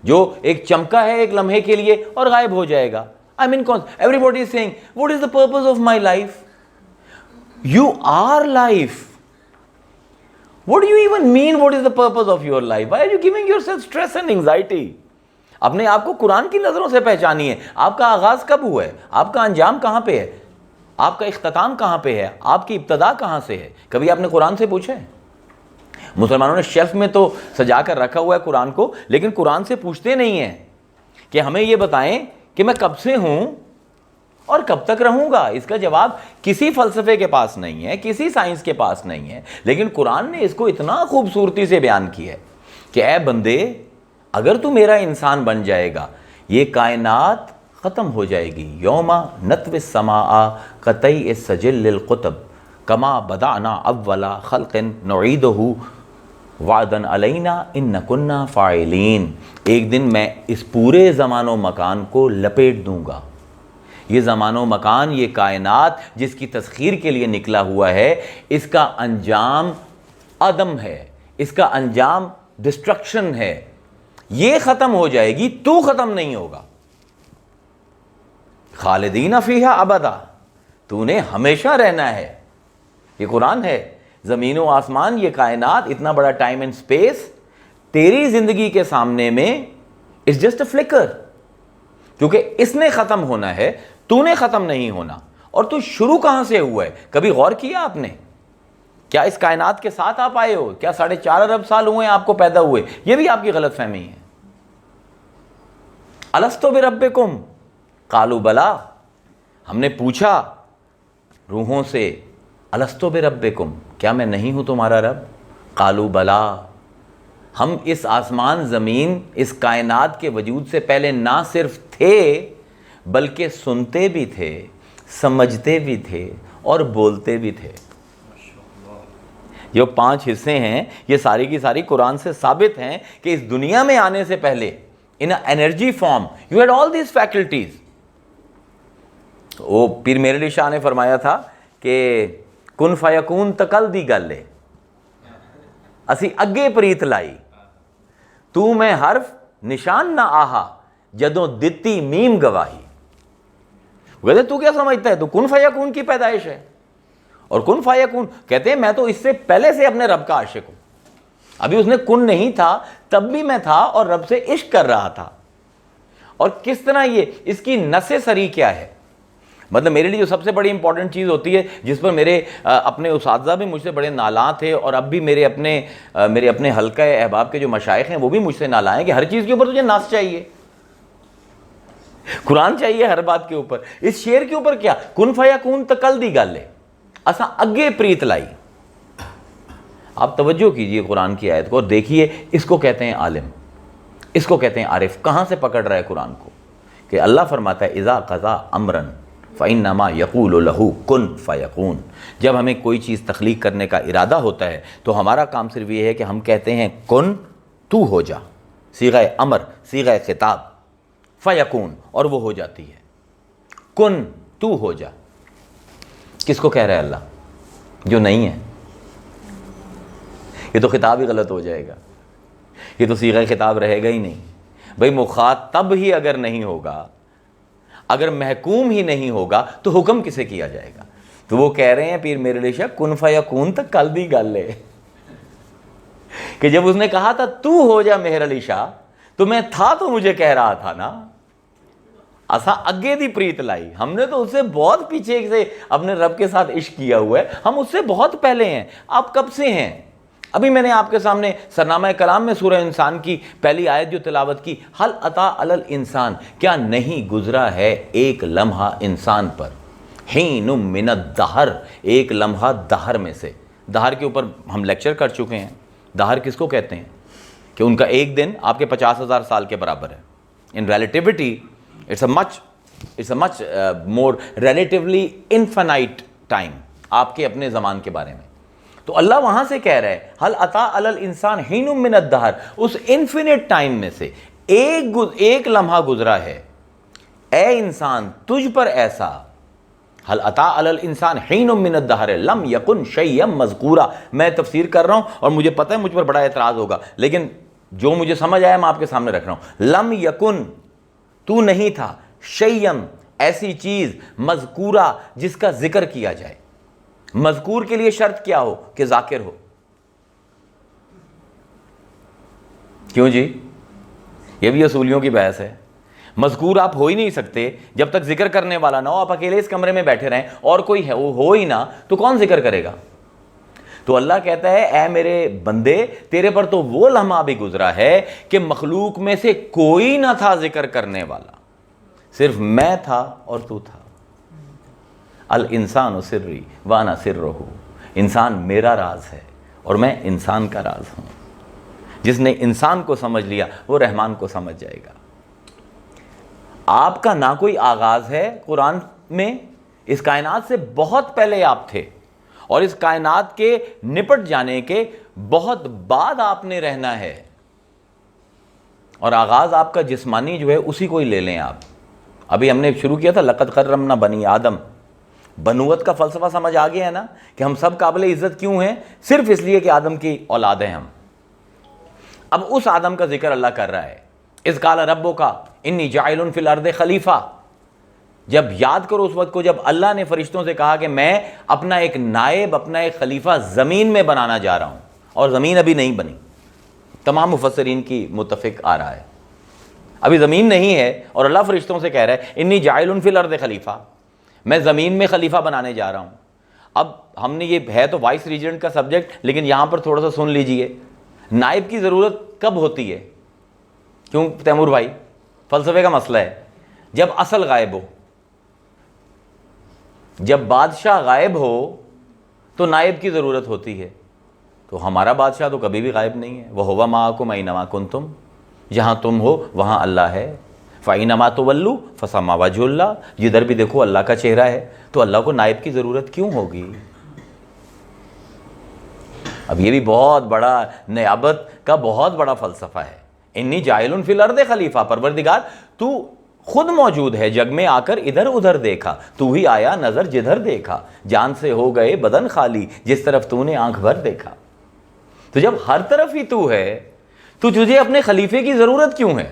جو ایک چمکا ہے ایک لمحے کے لیے اور غائب ہو جائے گا. I mean, everybody is saying, what is the purpose of my life? You are life. What do you even mean, what is the purpose of your life? Why are you giving yourself stress and anxiety? اپنے آپ کو قرآن کی نظروں سے پہچانیے. آپ کا آغاز کب ہوا ہے؟ آپ کا انجام کہاں پہ ہے؟ آپ کا اختتام کہاں پہ ہے؟ آپ کی ابتدا کہاں سے ہے؟ کبھی آپ نے قرآن سے پوچھا ہے؟ مسلمانوں نے شیلف میں تو سجا کر رکھا ہوا ہے قرآن کو, لیکن قرآن سے پوچھتے نہیں ہیں کہ ہمیں یہ بتائیں کہ میں کب سے ہوں اور کب تک رہوں گا. اس کا جواب کسی فلسفے کے پاس نہیں ہے, کسی سائنس کے پاس نہیں ہے, لیکن قرآن نے اس کو اتنا خوبصورتی سے بیان کیا ہے کہ اے بندے, اگر تو میرا انسان بن جائے گا, یہ کائنات ختم ہو جائے گی. یوم نطوی السماء کطی السجل للقطب کما بدأنا اول خلق نعیدہ وعدن علینا ان کنا فاعلین. ایک دن میں اس پورے زمان و مکان کو لپیٹ دوں گا. یہ زمان و مکان, یہ کائنات جس کی تسخیر کے لیے نکلا ہوا ہے, اس کا انجام عدم ہے, اس کا انجام ڈسٹرکشن ہے. یہ ختم ہو جائے گی, تو ختم نہیں ہوگا. خالدین فیہا ابدا, تو نے ہمیشہ رہنا ہے. یہ قرآن ہے. زمین و آسمان, یہ کائنات, اتنا بڑا ٹائم اینڈ سپیس تیری زندگی کے سامنے میں اٹس جسٹ اے فلکر, کیونکہ اس نے ختم ہونا ہے, تو نے ختم نہیں ہونا. اور تو شروع کہاں سے ہوا ہے؟ کبھی غور کیا آپ نے؟ کیا اس کائنات کے ساتھ آپ آئے ہو؟ کیا 4.5 ارب سال ہوئے ہیں آپ کو پیدا ہوئے؟ یہ بھی آپ کی غلط فہمی ہے. الستو بربکم قالوا بلا, ہم نے پوچھا روحوں سے, الستو بربکم, کیا میں نہیں ہوں تمہارا رب؟ قالوا بلا, ہم اس آسمان زمین اس کائنات کے وجود سے پہلے نہ صرف تھے بلکہ سنتے بھی تھے, سمجھتے بھی تھے اور بولتے بھی تھے. جو 5 حصے ہیں یہ ساری کی ساری قرآن سے ثابت ہیں کہ اس دنیا میں آنے سے پہلے in an energy form you had all these faculties. وہ پیر میرے علی شاہ نے فرمایا تھا کہ کن فیکون تکل دی گل ہے, اسی اگے پریت لائی, تو میں حرف نشان نہ آہا جدوں دتی میم گواہی. کہتے تو کیا سمجھتا ہے, تو کن فیکون کی پیدائش ہے. اور کن فیکون کہتے ہیں میں تو اس سے پہلے سے اپنے رب کا عاشق ہوں. ابھی اس نے کن نہیں تھا تب بھی میں تھا اور رب سے عشق کر رہا تھا. اور کس طرح یہ, اس کی نس سری کیا ہے؟ مطلب میرے لیے جو سب سے بڑی امپورٹنٹ چیز ہوتی ہے, جس پر میرے اپنے اساتذہ بھی مجھ سے بڑے نالاں تھے, اور اب بھی میرے اپنے حلقہ احباب کے جو مشائخ ہیں وہ بھی مجھ سے نالاں ہیں کہ ہر چیز کے اوپر تجھے نص چاہیے, قرآن چاہیے ہر بات کے اوپر. اس شعر کے اوپر کیا, کن فیکون تکل دی گل ہے, اساں اگے پریت لائی. آپ توجہ کیجئے قرآن کی آیت کو اور دیکھیے اس کو کہتے ہیں عالم, اس کو کہتے ہیں عارف. کہاں سے پکڑ رہا ہے قرآن کو کہ اللہ فرماتا ہے اذا قضا امرا فانما یقول له کن فیکون. جب ہمیں کوئی چیز تخلیق کرنے کا ارادہ ہوتا ہے تو ہمارا کام صرف یہ ہے کہ ہم کہتے ہیں کن تو ہو جا, صیغہ امر, صیغہ خطاب, فیکون, اور وہ ہو جاتی ہے. کن تو ہو جا کس کو کہہ رہا ہے اللہ؟ جو نہیں ہے. یہ تو خطاب ہی غلط ہو جائے گا, یہ تو صیغہ خطاب رہے گا ہی نہیں. بھئی مخاطب ہی اگر نہیں ہوگا, اگر محکوم ہی نہیں ہوگا تو حکم کسے کیا جائے گا؟ تو وہ کہہ رہے ہیں پیر میرے علی شاہ کن فیکون تک کل دی گل ہے کہ جب اس نے کہا تھا تو ہو جا مہر علی شاہ تو میں تھا تو مجھے کہہ رہا تھا نا. اساں اگے دی پریت لائی, ہم نے تو اس سے بہت پیچھے سے اپنے رب کے ساتھ عشق کیا ہوا ہے, ہم اس سے بہت پہلے ہیں. آپ کب سے ہیں؟ ابھی میں نے آپ کے سامنے سرنامہ کلام میں سورہ انسان کی پہلی آیت جو تلاوت کی, حل اتا علی الانسان, کیا نہیں گزرا ہے ایک لمحہ انسان پر, حین من الدہر, ایک لمحہ دہر میں سے. دہر کے اوپر ہم لیکچر کر چکے ہیں. دہر کس کو کہتے ہیں؟ کہ ان کا ایک دن آپ کے 50,000 سال کے برابر ہے. ان relativity it's a much more relatively infinite time آپ کے اپنے زمان کے بارے میں. تو اللہ وہاں سے کہہ رہا ہے حل اتا علی الانسان حین من الدہر, اس انفینٹ ٹائم میں سے ایک لمحہ گزرا ہے اے انسان تجھ پر ایسا. حل اتا علی الانسان حین من الدہر لم یکن شیئا مذکورا. میں تفسیر کر رہا ہوں اور مجھے پتہ ہے مجھ پر بڑا اعتراض ہوگا, لیکن جو مجھے سمجھ آیا میں آپ کے سامنے رکھ رہا ہوں. لم یکن, تو نہیں تھا, شیئم, ایسی چیز, مذکورہ, جس کا ذکر کیا جائے. مذکور کے لیے شرط کیا ہو؟ کہ ذاکر ہو. کیوں جی؟ یہ بھی اصولیوں کی بحث ہے. مذکور آپ ہو ہی نہیں سکتے جب تک ذکر کرنے والا نہ ہو. آپ اکیلے اس کمرے میں بیٹھے رہیں اور کوئی ہو ہی نہ تو کون ذکر کرے گا؟ تو اللہ کہتا ہے اے میرے بندے تیرے پر تو وہ لمحہ بھی گزرا ہے کہ مخلوق میں سے کوئی نہ تھا ذکر کرنے والا, صرف میں تھا اور تو تھا. الانسان سری وانا سرہ, انسان میرا راز ہے اور میں انسان کا راز ہوں. جس نے انسان کو سمجھ لیا وہ رحمان کو سمجھ جائے گا. آپ کا نہ کوئی آغاز ہے قرآن میں, اس کائنات سے بہت پہلے آپ تھے, اور اس کائنات کے نپٹ جانے کے بہت بعد آپ نے رہنا ہے. اور آغاز آپ کا جسمانی جو ہے اسی کو ہی لے لیں آپ. ابھی ہم نے شروع کیا تھا لقد کرمنا بنی آدم. بنوت کا فلسفہ سمجھ آ گیا ہے نا کہ ہم سب قابل عزت کیوں ہیں؟ صرف اس لیے کہ آدم کی اولاد ہیں ہم. اب اس آدم کا ذکر اللہ کر رہا ہے. اذ قال ربک انی جاعل فی الارض خلیفہ. جب یاد کرو اس وقت کو جب اللہ نے فرشتوں سے کہا کہ میں اپنا ایک نائب, اپنا ایک خلیفہ زمین میں بنانا جا رہا ہوں, اور زمین ابھی نہیں بنی. تمام مفسرین کی متفق آ رہا ہے ابھی زمین نہیں ہے, اور اللہ فرشتوں سے کہہ رہا ہے انی جاعل فی الارض خلیفہ, میں زمین میں خلیفہ بنانے جا رہا ہوں. اب ہم نے یہ ہے تو وائس ریجنٹ کا سبجیکٹ, لیکن یہاں پر تھوڑا سا سن لیجئے. نائب کی ضرورت کب ہوتی ہے؟ کیوں تیمور بھائی؟ فلسفے کا مسئلہ ہے. جب اصل غائب ہو, جب بادشاہ غائب ہو تو نائب کی ضرورت ہوتی ہے. تو ہمارا بادشاہ تو کبھی بھی غائب نہیں ہے. وَهُوَ مَعَكُمْ أَيْنَمَا كُنْتُمْ, جہاں تم ہو وہاں اللہ ہے. فَأَيْنَمَا تُوَلُّوا فَثَمَّ وَجْهُ اللَّهِ, جدھر بھی دیکھو اللہ کا چہرہ ہے. تو اللہ کو نائب کی ضرورت کیوں ہوگی؟ اب یہ بھی بہت بڑا نیابت کا بہت بڑا فلسفہ ہے. انی جاعل فی الارض خلیفہ, پروردگار تو خود موجود ہے جگ میں, آ کر ادھر ادھر دیکھا, تو ہی آیا نظر جدھر دیکھا, جان سے ہو گئے بدن خالی, جس طرف تو نے آنکھ بھر دیکھا. تو جب ہر طرف ہی تو ہے تو تجھے اپنے خلیفے کی ضرورت کیوں ہے؟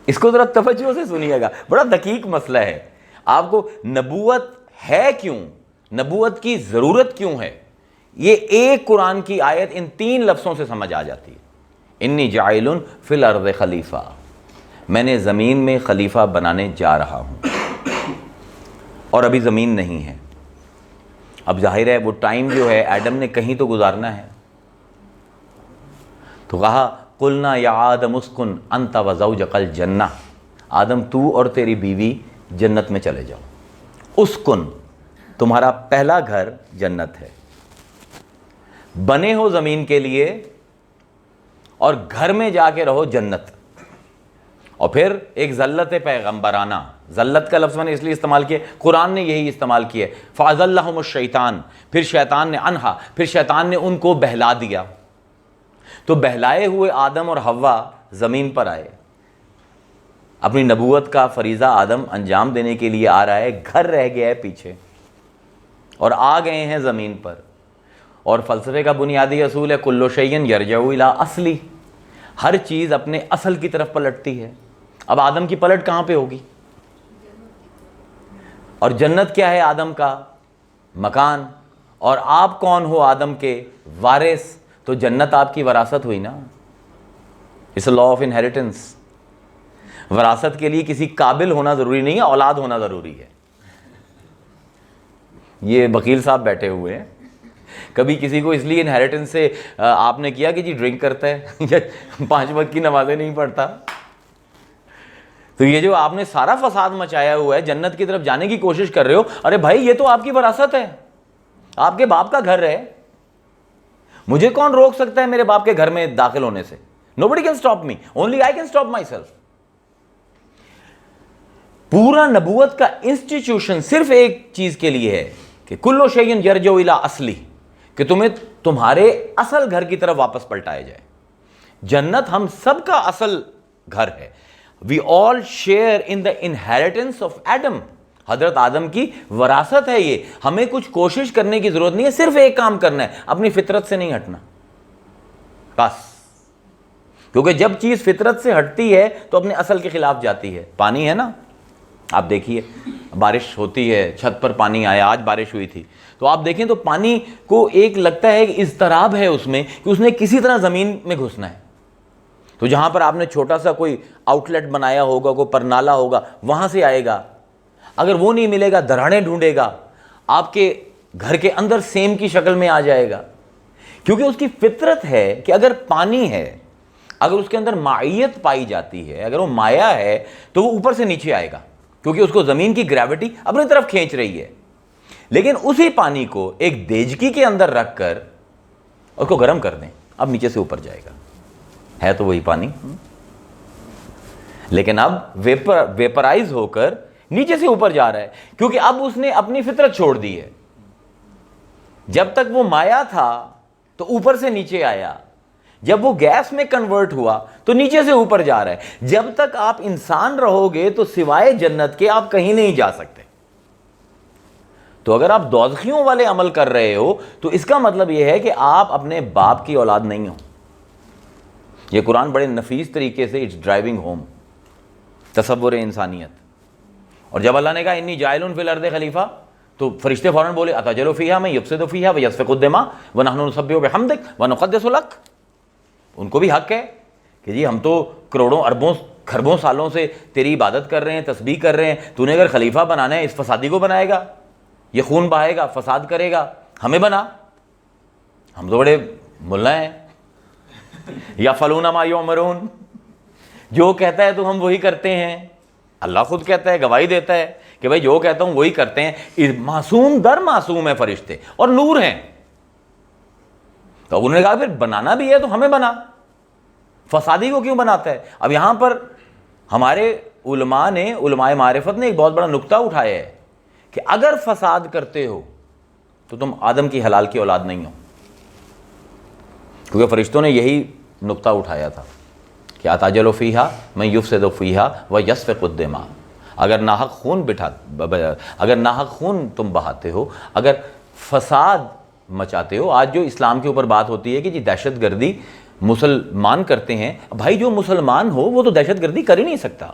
اس کو ذرا توجہ سے سنیے گا, بڑا دقیق مسئلہ ہے. آپ کو نبوت ہے کیوں, نبوت کی ضرورت کیوں ہے, یہ ایک قرآن کی آیت ان 3 لفظوں سے سمجھ آ جاتی ہے. انی جاعل فی الارض خلیفہ, میں نے زمین میں خلیفہ بنانے جا رہا ہوں, اور ابھی زمین نہیں ہے. اب ظاہر ہے وہ ٹائم جو ہے ایڈم نے کہیں تو گزارنا ہے. تو کہا قلنا یا آدم اسکن انت وزوجک الجنہ, آدم تو اور تیری بیوی جنت میں چلے جاؤ. اسکن, تمہارا پہلا گھر جنت ہے، بنے ہو زمین کے لیے اور گھر میں جا کے رہو جنت. اور پھر ایک ذلت پیغمبرانہ، ذلت کا لفظ میں نے اس لیے استعمال کیا، قرآن نے یہی استعمال کیا، فَأَزَلَّهُمُ الشَّيْطَانُ، پھر شیطان نے انہا، پھر شیطان نے ان کو بہلا دیا. تو بہلائے ہوئے آدم اور حوا زمین پر آئے، اپنی نبوت کا فریضہ آدم انجام دینے کے لیے آ رہا ہے، گھر رہ گیا ہے پیچھے، اور آ گئے ہیں زمین پر. اور فلسفے کا بنیادی اصول ہے کل شیء یرجع الی اصلی، ہر چیز اپنے اصل کی طرف پلٹتی ہے. اب آدم کی پلٹ کہاں پہ ہوگی؟ اور جنت کیا ہے؟ آدم کا مکان. اور آپ کون ہو؟ آدم کے وارث. تو جنت آپ کی وراثت ہوئی نا. It's a law of inheritance. وراثت کے لیے کسی قابل ہونا ضروری نہیں ہے، اولاد ہونا ضروری ہے. یہ وکیل صاحب بیٹھے ہوئے ہیں، کبھی کسی کو اس لیے انہیریٹنس سے آپ نے کیا کہ جی ڈرنک کرتا ہے یا 5 وقت کی نمازیں نہیں پڑھتا، تو یہ جو آپ نے سارا فساد مچایا ہوا ہے، جنت کی طرف جانے کی کوشش کر رہے ہو، ارے بھائی یہ تو آپ کی وراثت ہے، آپ کے باپ کا گھر ہے. مجھے کون روک سکتا ہے میرے باپ کے گھر میں داخل ہونے سے؟ Nobody can stop me, only I can stop myself. پورا نبوت کا انسٹیٹیوشن صرف ایک چیز کے لیے ہے کہ کل شیء یرجع الی اصلی، کہ تمہیں تمہارے اصل گھر کی طرف واپس پلٹایا جائے. جنت ہم سب کا اصل گھر ہے. We all share in the inheritance of Adam. حضرت آدم کی وراثت ہے یہ. ہمیں کچھ کوشش کرنے کی ضرورت نہیں ہے، صرف ایک کام کرنا ہے، اپنی فطرت سے نہیں ہٹنا بس. کیونکہ جب چیز فطرت سے ہٹتی ہے تو اپنے اصل کے خلاف جاتی ہے. پانی ہے نا، آپ دیکھیے بارش ہوتی ہے، چھت پر پانی آیا، آج بارش ہوئی تھی، تو آپ دیکھیں تو پانی کو ایک لگتا ہے کہ اضطراب ہے اس میں کہ اس نے کسی طرح زمین میں گھسنا ہے. تو جہاں پر آپ نے چھوٹا سا کوئی آؤٹ لیٹ بنایا ہوگا، کوئی پرنالا ہوگا، وہاں سے آئے گا. اگر وہ نہیں ملے گا، دراڑیں ڈھونڈے گا، آپ کے گھر کے اندر سیم کی شکل میں آ جائے گا. کیونکہ اس کی فطرت ہے کہ اگر پانی ہے، اگر اس کے اندر مائیت پائی جاتی ہے، اگر وہ مایا ہے تو وہ اوپر سے نیچے آئے گا، کیونکہ اس کو زمین کی گریوٹی اپنی طرف کھینچ رہی ہے. لیکن اسی پانی کو ایک دیجکی کے اندر رکھ کر اس کو گرم کر دیں، اب نیچے سے اوپر جائے گا. ہے تو وہی پانی، لیکن اب ویپرائز ہو کر نیچے سے اوپر جا رہا ہے، کیونکہ اب اس نے اپنی فطرت چھوڑ دی ہے. جب تک وہ مایا تھا تو اوپر سے نیچے آیا، جب وہ گیس میں کنورٹ ہوا تو نیچے سے اوپر جا رہا ہے. جب تک آپ انسان رہو گے تو سوائے جنت کے آپ کہیں نہیں جا سکتے. تو اگر آپ دوزخیوں والے عمل کر رہے ہو تو اس کا مطلب یہ ہے کہ آپ اپنے باپ کی اولاد نہیں ہو. یہ قرآن بڑے نفیس طریقے سے اٹس ڈرائیونگ ہوم تصور انسانیت. اور جب اللہ نے کہا انی جاعل فی الارض خلیفہ، تو فرشتے فوراً بولے اتجعل فیہا من یفسد فیہا ویسفک الدماء ونحن نسبح بحمدک ونقدس لک. ان کو بھی حق ہے کہ جی ہم تو کروڑوں اربوں کھربوں سالوں سے تیری عبادت کر رہے ہیں، تسبیح کر رہے ہیں، تو نے اگر خلیفہ بنانا ہے، اس فسادی کو بنائے گا، یہ خون بہائے گا، فساد کرے گا، ہمیں بنا، ہم تو بڑے ملا ہیں. یفعلون ما یؤمرون، جو کہتا ہے تو ہم وہی کرتے ہیں. اللہ خود کہتا ہے، گواہی دیتا ہے کہ بھائی جو کہتا ہوں وہی کرتے ہیں. معصوم در معصوم ہے فرشتے اور نور ہیں. تو انہوں نے کہا پھر بنانا بھی ہے تو ہمیں بنا، فسادی کو کیوں بناتا ہے؟ اب یہاں پر ہمارے علماء معرفت نے ایک بہت بڑا نقطہ اٹھایا ہے کہ اگر فساد کرتے ہو تو تم آدم کی حلال کی اولاد نہیں ہو. کیونکہ فرشتوں نے یہی نقطہ اٹھایا تھا کہ اتجعل فیہا من یفسد فیہا ویسفک الدماء. اگر ناحق خون تم بہاتے ہو، اگر فساد مچاتے ہو. آج جو اسلام کے اوپر بات ہوتی ہے کہ جی دہشت گردی مسلمان کرتے ہیں، بھائی جو مسلمان ہو وہ تو دہشت گردی کر ہی نہیں سکتا.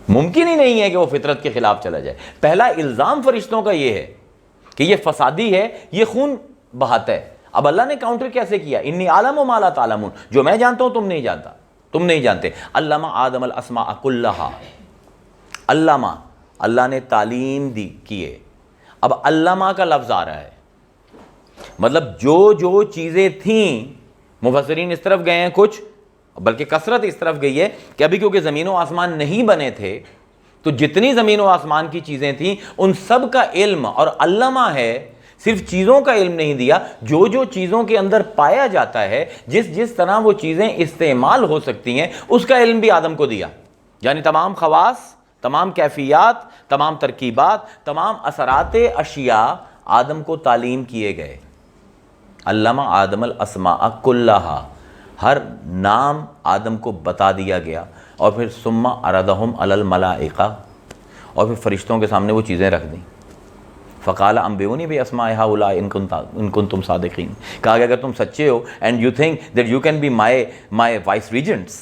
ممکن ہی نہیں ہے کہ وہ فطرت کے خلاف چلا جائے. پہلا الزام فرشتوں کا یہ ہے کہ یہ فسادی ہے، یہ خون بہاتا ہے. اب اللہ نے کاؤنٹر کیسے کیا؟ انی اعلم ما لا تعلمون، جو میں جانتا ہوں تم نہیں جانتا، تم نہیں جانتے. علم آدم الاسماء کلہا، علامہ اللہ نے تعلیم دی کیے. اب علامہ کا لفظ آ رہا ہے، مطلب جو چیزیں تھیں، مفسرین اس طرف گئے ہیں کچھ، بلکہ کثرت اس طرف گئی ہے کہ ابھی کیونکہ زمین و آسمان نہیں بنے تھے تو جتنی زمین و آسمان کی چیزیں تھیں ان سب کا علم، اور علامہ ہے صرف چیزوں کا علم نہیں دیا، جو جو چیزوں کے اندر پایا جاتا ہے، جس طرح وہ چیزیں استعمال ہو سکتی ہیں، اس کا علم بھی آدم کو دیا. یعنی تمام خواص، تمام کیفیات، تمام ترکیبات، تمام اثرات اشیاء آدم کو تعلیم کیے گئے. علامہ آدم الاسماء کلہا، ہر نام آدم کو بتا دیا گیا. اور پھر ثم عرضہم علی الملائکہ، اور پھر فرشتوں کے سامنے وہ چیزیں رکھ دیں. فقال انبئونی باسماء ہؤلاء ان کنتم صادقین، کہا کہ اگر تم سچے ہو and you think that you can be my vice regents,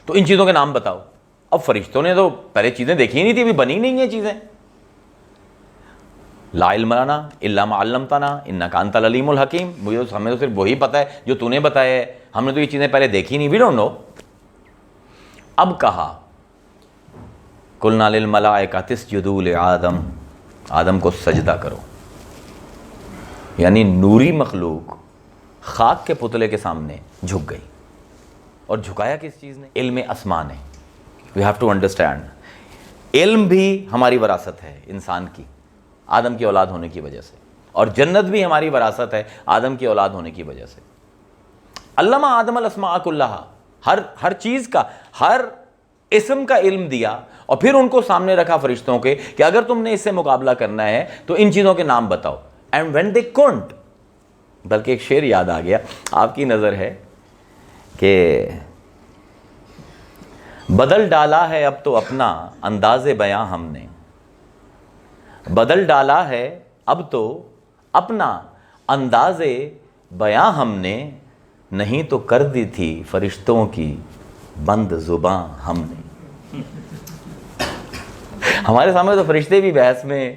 تو ان چیزوں کے نام بتاؤ. اب فرشتوں نے تو پہلے چیزیں دیکھی نہیں تھی، ابھی بنی نہیں ہیں چیزیں. لا علم لنا الا ما علمتنا انک انت العلیم الحکیم، ہمیں تو صرف وہی پتہ ہے جو تو نے بتایا ہے، ہم نے تو یہ چیزیں پہلے دیکھی نہیں، وی ڈونٹ نو. اب کہا قلنا للملائکۃ اسجدوا لآدم، آدم کو سجدہ کرو. یعنی نوری مخلوق خاک کے پتلے کے سامنے جھک گئی. اور جھکایا کس چیز نے؟ علم اسماء نے. وی ہیو ٹو انڈرسٹینڈ، علم بھی ہماری وراثت ہے انسان کی، آدم کی اولاد ہونے کی وجہ سے، اور جنت بھی ہماری وراثت ہے آدم کی اولاد ہونے کی وجہ سے. علامہ آدم الاسماء کلہا، ہر چیز کا، ہر اسم کا علم دیا، اور پھر ان کو سامنے رکھا فرشتوں کے کہ اگر تم نے اس سے مقابلہ کرنا ہے تو ان چیزوں کے نام بتاؤ. اینڈ وین دے کونٹ، بلکہ ایک شعر یاد آ گیا، آپ کی نظر ہے کہ بدل ڈالا ہے اب تو اپنا انداز بیاں ہم نے، بدل ڈالا ہے اب تو اپنا انداز بیاں ہم نے، نہیں تو کر دی تھی فرشتوں کی بند زباں ہم نے. ہمارے سامنے تو فرشتے بھی بحث میں.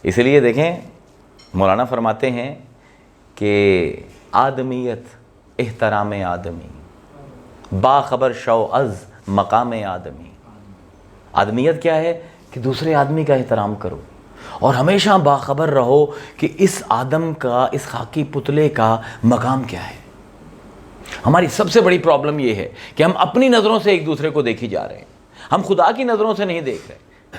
اس لیے دیکھیں مولانا فرماتے ہیں کہ آدمیت احترام آدمی، باخبر شو از مقام آدمی. آدمیت کیا ہے؟ کہ دوسرے آدمی کا احترام کرو، اور ہمیشہ باخبر رہو کہ اس آدم کا، اس خاکی پتلے کا مقام کیا ہے. ہماری سب سے بڑی پرابلم یہ ہے کہ ہم اپنی نظروں سے ایک دوسرے کو دیکھی جا رہے ہیں، ہم خدا کی نظروں سے نہیں دیکھ رہے.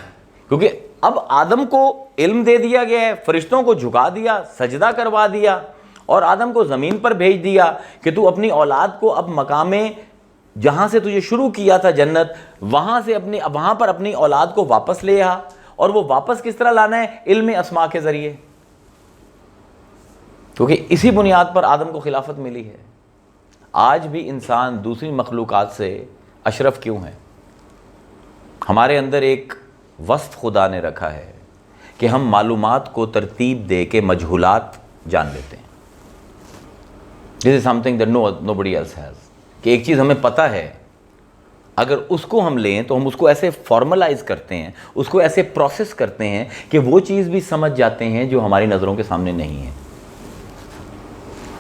کیونکہ اب آدم کو علم دے دیا گیا ہے، فرشتوں کو جھکا دیا، سجدہ کروا دیا، اور آدم کو زمین پر بھیج دیا کہ تو اپنی اولاد کو اب مقام جہاں سے تجھے شروع کیا تھا جنت، وہاں پر اپنی اولاد کو واپس لے آ. اور وہ واپس کس طرح لانا ہے؟ علم اسماء کے ذریعے، کیونکہ اسی بنیاد پر آدم کو خلافت ملی ہے. آج بھی انسان دوسری مخلوقات سے اشرف کیوں ہے؟ ہمارے اندر ایک وصف خدا نے رکھا ہے کہ ہم معلومات کو ترتیب دے کے مجہولات جان لیتے ہیں. This is something that nobody else has. کہ ایک چیز ہمیں پتہ ہے، اگر اس کو ہم لیں تو ہم اس کو ایسے فارملائز کرتے ہیں، اس کو ایسے پروسیس کرتے ہیں کہ وہ چیز بھی سمجھ جاتے ہیں جو ہماری نظروں کے سامنے نہیں ہے.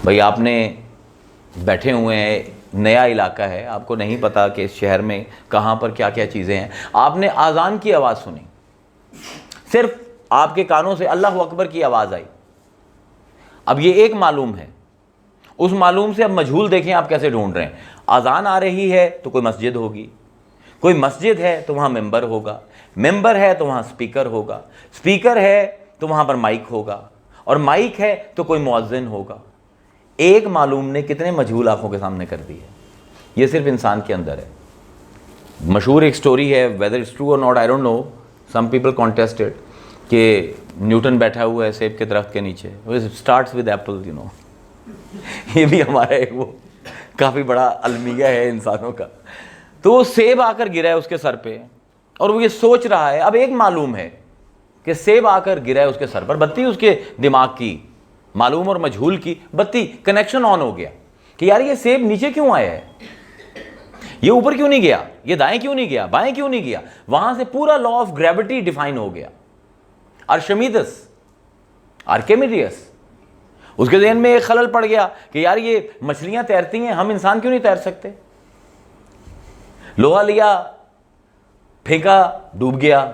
بھئی آپ نے بیٹھے ہوئے ہیں، نیا علاقہ ہے، آپ کو نہیں پتا کہ اس شہر میں کہاں پر کیا کیا چیزیں ہیں. آپ نے اذان کی آواز سنی، صرف آپ کے کانوں سے اللہ اکبر کی آواز آئی. اب یہ ایک معلوم ہے، اس معلوم سے اب مجہول دیکھیں آپ کیسے ڈھونڈ رہے ہیں. اذان آ رہی ہے تو کوئی مسجد ہوگی، کوئی مسجد ہے تو وہاں ممبر ہوگا، ممبر ہے تو وہاں سپیکر ہوگا، سپیکر ہے تو وہاں پر مائک ہوگا، اور مائک ہے تو کوئی مؤذن ہوگا. ایک معلوم نے کتنے مجہول آنکھوں کے سامنے کر دی ہے. یہ صرف انسان کے اندر ہے. مشہور ایک سٹوری ہے، whether it's true or not I don't know, some people contested، کہ نیوٹن بیٹھا ہوا ہے سیب کے درخت کے نیچے. starts with apple, you know. یہ بھی ہمارا ایک وہ کافی بڑا المیہ ہے انسانوں کا. تو وہ سیب آ کر گرا ہے اس کے سر پہ، اور وہ یہ سوچ رہا ہے. اب ایک معلوم ہے کہ سیب آ کر گرا ہے اس کے سر پر، بتی اس کے دماغ کی، معلوم اور مجہول کی بتی، کنیکشن آن ہو گیا کہ یار یہ سیب نیچے کیوں آیا ہے، یہ اوپر کیوں نہیں گیا، یہ دائیں کیوں نہیں گیا، بائیں کیوں نہیں گیا. وہاں سے پورا لا آف گریوٹی ڈیفائن ہو گیا. ارشمیدس، آرکیمیڈیس، اس کے ذہن میں ایک خلل پڑ گیا کہ یار یہ مچھلیاں تیرتی ہیں، ہم انسان کیوں نہیں تیر سکتے. لوہا لیا، پھینکا، ڈوب گیا.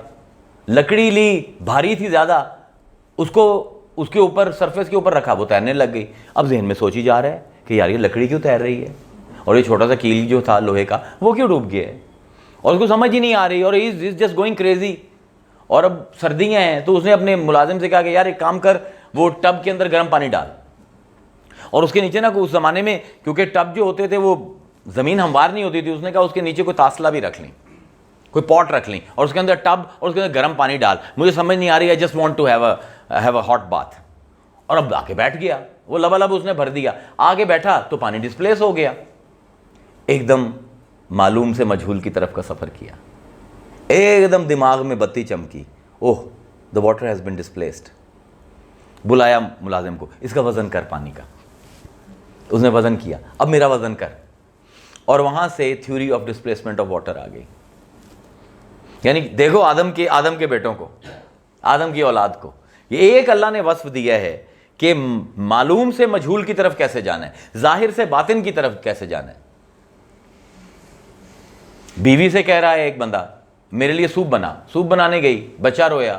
لکڑی لی، بھاری تھی زیادہ، اس کو اس کے اوپر، سرفیس کے اوپر رکھا، وہ تیرنے لگ گئی. اب ذہن میں سوچی جا رہا ہے کہ یار یہ لکڑی کیوں تیر رہی ہے، اور یہ چھوٹا سا کیل جو تھا لوہے کا وہ کیوں ڈوب گیا ہے. اور اس کو سمجھ ہی نہیں آ رہی اور ہی از جسٹ گوئنگ کریزی. اور اب سردیاں ہیں تو اس نے اپنے ملازم سے کہا کہ یار ایک کام کر, وہ ٹب کے اندر گرم پانی ڈال, اور اس کے نیچے نا اس زمانے میں کیونکہ ٹب جو ہوتے تھے وہ زمین ہموار نہیں ہوتی تھی, اس نے کہا اس کے نیچے کوئی تاسلا بھی رکھ لیں, کوئی پاٹ رکھ لیں, اور اس کے اندر ٹب اور اس کے اندر گرم پانی ڈال, مجھے سمجھ نہیں آ رہی, I just want to have a hot bath. اور اب آ کے بیٹھ گیا, وہ لبالب اس نے بھر دیا, آگے بیٹھا تو پانی ڈسپلیس ہو گیا. ایک دم معلوم سے مجہول کی طرف کا سفر کیا, ایک دم دماغ میں بتی چمکی, oh the water has been displaced. بلایا ملازم کو, اس کا وزن کر پانی کا. اس نے وزن کیا, اب میرا وزن کر. اور وہاں سے theory of displacement of water آ گئی. یعنی دیکھو آدم کے بیٹوں کو, آدم کی اولاد کو, یہ ایک اللہ نے وصف دیا ہے کہ معلوم سے مجہول کی طرف کیسے جانا ہے, ظاہر سے باطن کی طرف کیسے جانا ہے. بیوی سے کہہ رہا ہے ایک بندہ میرے لیے سوپ بنا, سوپ بنانے گئی, بچہ رویا,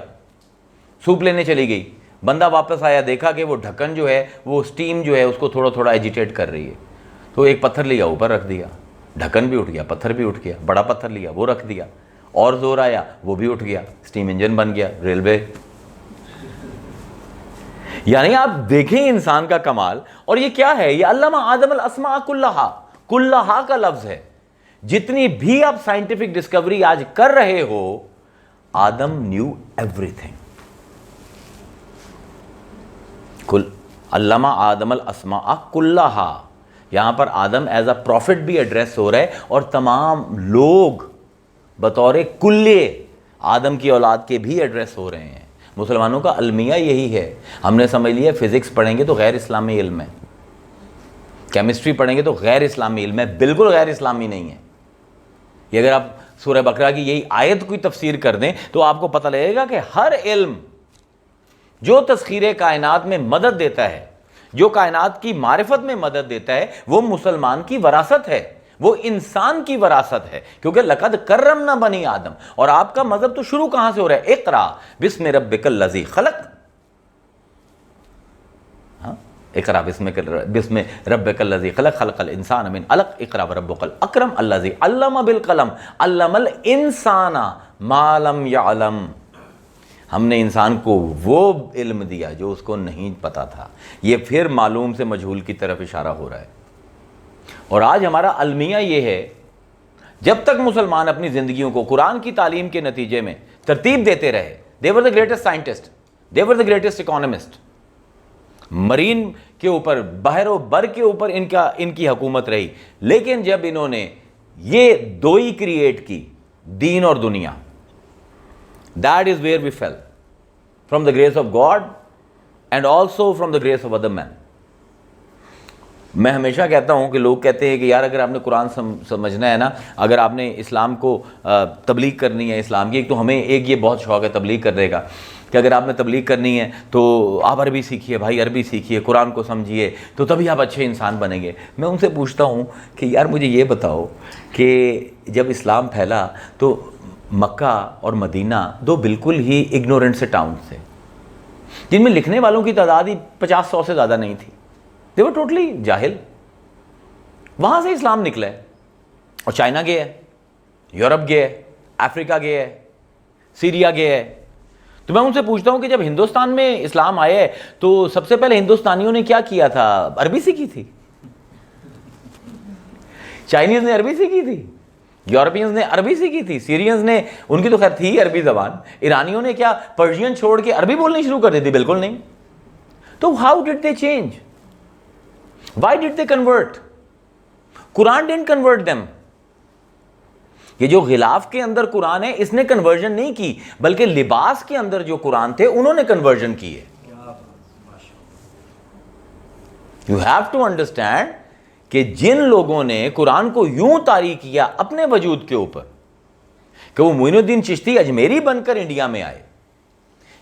سوپ لینے چلی گئی, بندہ واپس آیا, دیکھا کہ وہ ڈھکن جو ہے وہ سٹیم جو ہے اس کو تھوڑا تھوڑا ایجیٹیٹ کر رہی ہے, تو ایک پتھر لیا اوپر رکھ دیا, ڈھکن بھی اٹھ گیا, پتھر بھی اٹھ گیا, بڑا پتھر لیا وہ رکھ دیا, اور زور آیا وہ بھی اٹھ گیا, سٹیم انجن بن گیا, ریلوے. یعنی آپ دیکھیں انسان کا کمال. اور یہ کیا ہے, یہ علم آدم الاسماء کلہا, کلہا کا لفظ ہے. جتنی بھی آپ سائنٹیفک ڈسکوری آج کر رہے ہو, آدم نیو ایوری تھنگ. علامہ آدم الاسماء کلہا, یہاں پر آدم ایز اے پروفٹ بھی ایڈریس ہو رہا ہے, اور تمام لوگ بطور کلے آدم کی اولاد کے بھی ایڈریس ہو رہے ہیں. مسلمانوں کا المیہ یہی ہے. ہم نے سمجھ لیا فزکس پڑھیں گے تو غیر اسلامی علم ہے, کیمسٹری پڑھیں گے تو غیر اسلامی علم ہے. بالکل غیر اسلامی نہیں ہے. یہ اگر آپ سورہ بقرہ کی یہی آیت کوئی تفسیر کر دیں تو آپ کو پتہ لگے گا کہ ہر علم جو تسخیر کائنات میں مدد دیتا ہے, جو کائنات کی معرفت میں مدد دیتا ہے, وہ مسلمان کی وراثت ہے, وہ انسان کی وراثت ہے. کیونکہ لقد کرمنا بنی آدم, اور آپ کا مذہب تو شروع کہاں سے ہو رہا ہے, اقرا بسم ربک الذی خلق. اقرا بسم ربک الذی خلق, خلق الانسان من علق, اقرا وربک الاکرم الذی علم بالقلم, علم الانسان ما لم یعلم. ہم نے انسان کو وہ علم دیا جو اس کو نہیں پتا تھا. یہ پھر معلوم سے مجہول کی طرف اشارہ ہو رہا ہے. اور آج ہمارا المیہ یہ ہے, جب تک مسلمان اپنی زندگیوں کو قرآن کی تعلیم کے نتیجے میں ترتیب دیتے رہے, they were the greatest scientist, they were the greatest economist. Marine کے اوپر, بحر و بر کے اوپر ان کی حکومت رہی. لیکن جب انہوں نے یہ دو ہی کریٹ کی, دین اور دنیا, that is where we fell from the grace of God and also from the grace of other men. میں ہمیشہ کہتا ہوں کہ لوگ کہتے ہیں کہ یار اگر آپ نے قرآن سمجھنا ہے نا, اگر آپ نے اسلام کو تبلیغ کرنی ہے اسلام کی, ایک تو ہمیں ایک یہ بہت شوق ہے تبلیغ کرنے کا کہ اگر آپ نے تبلیغ کرنی ہے تو آپ عربی سیکھیے بھائی, عربی سیکھیے, قرآن کو سمجھیے, تو تبھی آپ اچھے انسان بنیں گے. میں ان سے پوچھتا ہوں کہ یار مجھے یہ بتاؤ کہ جب اسلام پھیلا تو مکہ اور مدینہ دو بالکل ہی اگنورنٹ سے ٹاؤن تھے, جن میں لکھنے والوں کی تعداد ہی 50-100 سے زیادہ نہیں تھی. they were totally جاہل. وہاں سے اسلام نکلا ہے, اور چائنا گیا ہے, یورپ گیا ہے, افریقہ گیا ہے, سیریا گیا ہے. تو میں ان سے پوچھتا ہوں کہ جب ہندوستان میں اسلام آیا ہے تو سب سے پہلے ہندوستانیوں نے کیا کیا تھا, عربی سیکھی تھی. چائنیز نے عربی سیکھی تھی, یورپینز نے عربی سیکھی تھی, سیرینز نے, ان کی تو خیر تھی عربی زبان, ایرانیوں نے کیا پرشین چھوڑ کے عربی بولنی شروع کر دی تھی؟ بالکل نہیں. تو how did they change, why did they convert? Quran didn't convert them. یہ جو غلاف کے اندر قرآن ہے اس نے کنورژن نہیں کی, بلکہ لباس کے اندر جو قرآن تھے انہوں نے کنورژن کی ہے. یو ہیو ٹو انڈرسٹینڈ کہ جن لوگوں نے قرآن کو یوں طاری کیا اپنے وجود کے اوپر کہ وہ معین الدین چشتی اجمیری بن کر انڈیا میں آئے,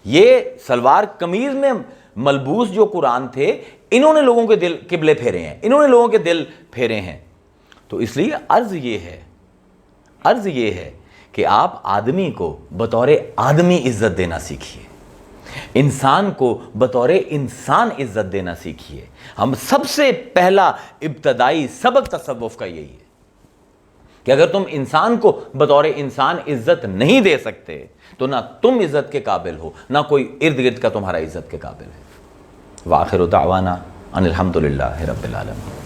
یہ سلوار قمیض میں ملبوس جو قرآن تھے, انہوں نے لوگوں کے دل قبلے پھیرے ہیں, انہوں نے لوگوں کے دل پھیرے ہیں. تو اس لیے عرض یہ ہے کہ آپ آدمی کو بطور آدمی عزت دینا سیکھیے, انسان کو بطور انسان عزت دینا سیکھیے. ہم سب سے پہلا ابتدائی سبق تصوف کا یہی ہے کہ اگر تم انسان کو بطور انسان عزت نہیں دے سکتے تو نہ تم عزت کے قابل ہو، نہ کوئی ارد گرد کا تمہارا عزت کے قابل ہے۔ وآخر دعوانا ان الحمد للہ رب العالمین۔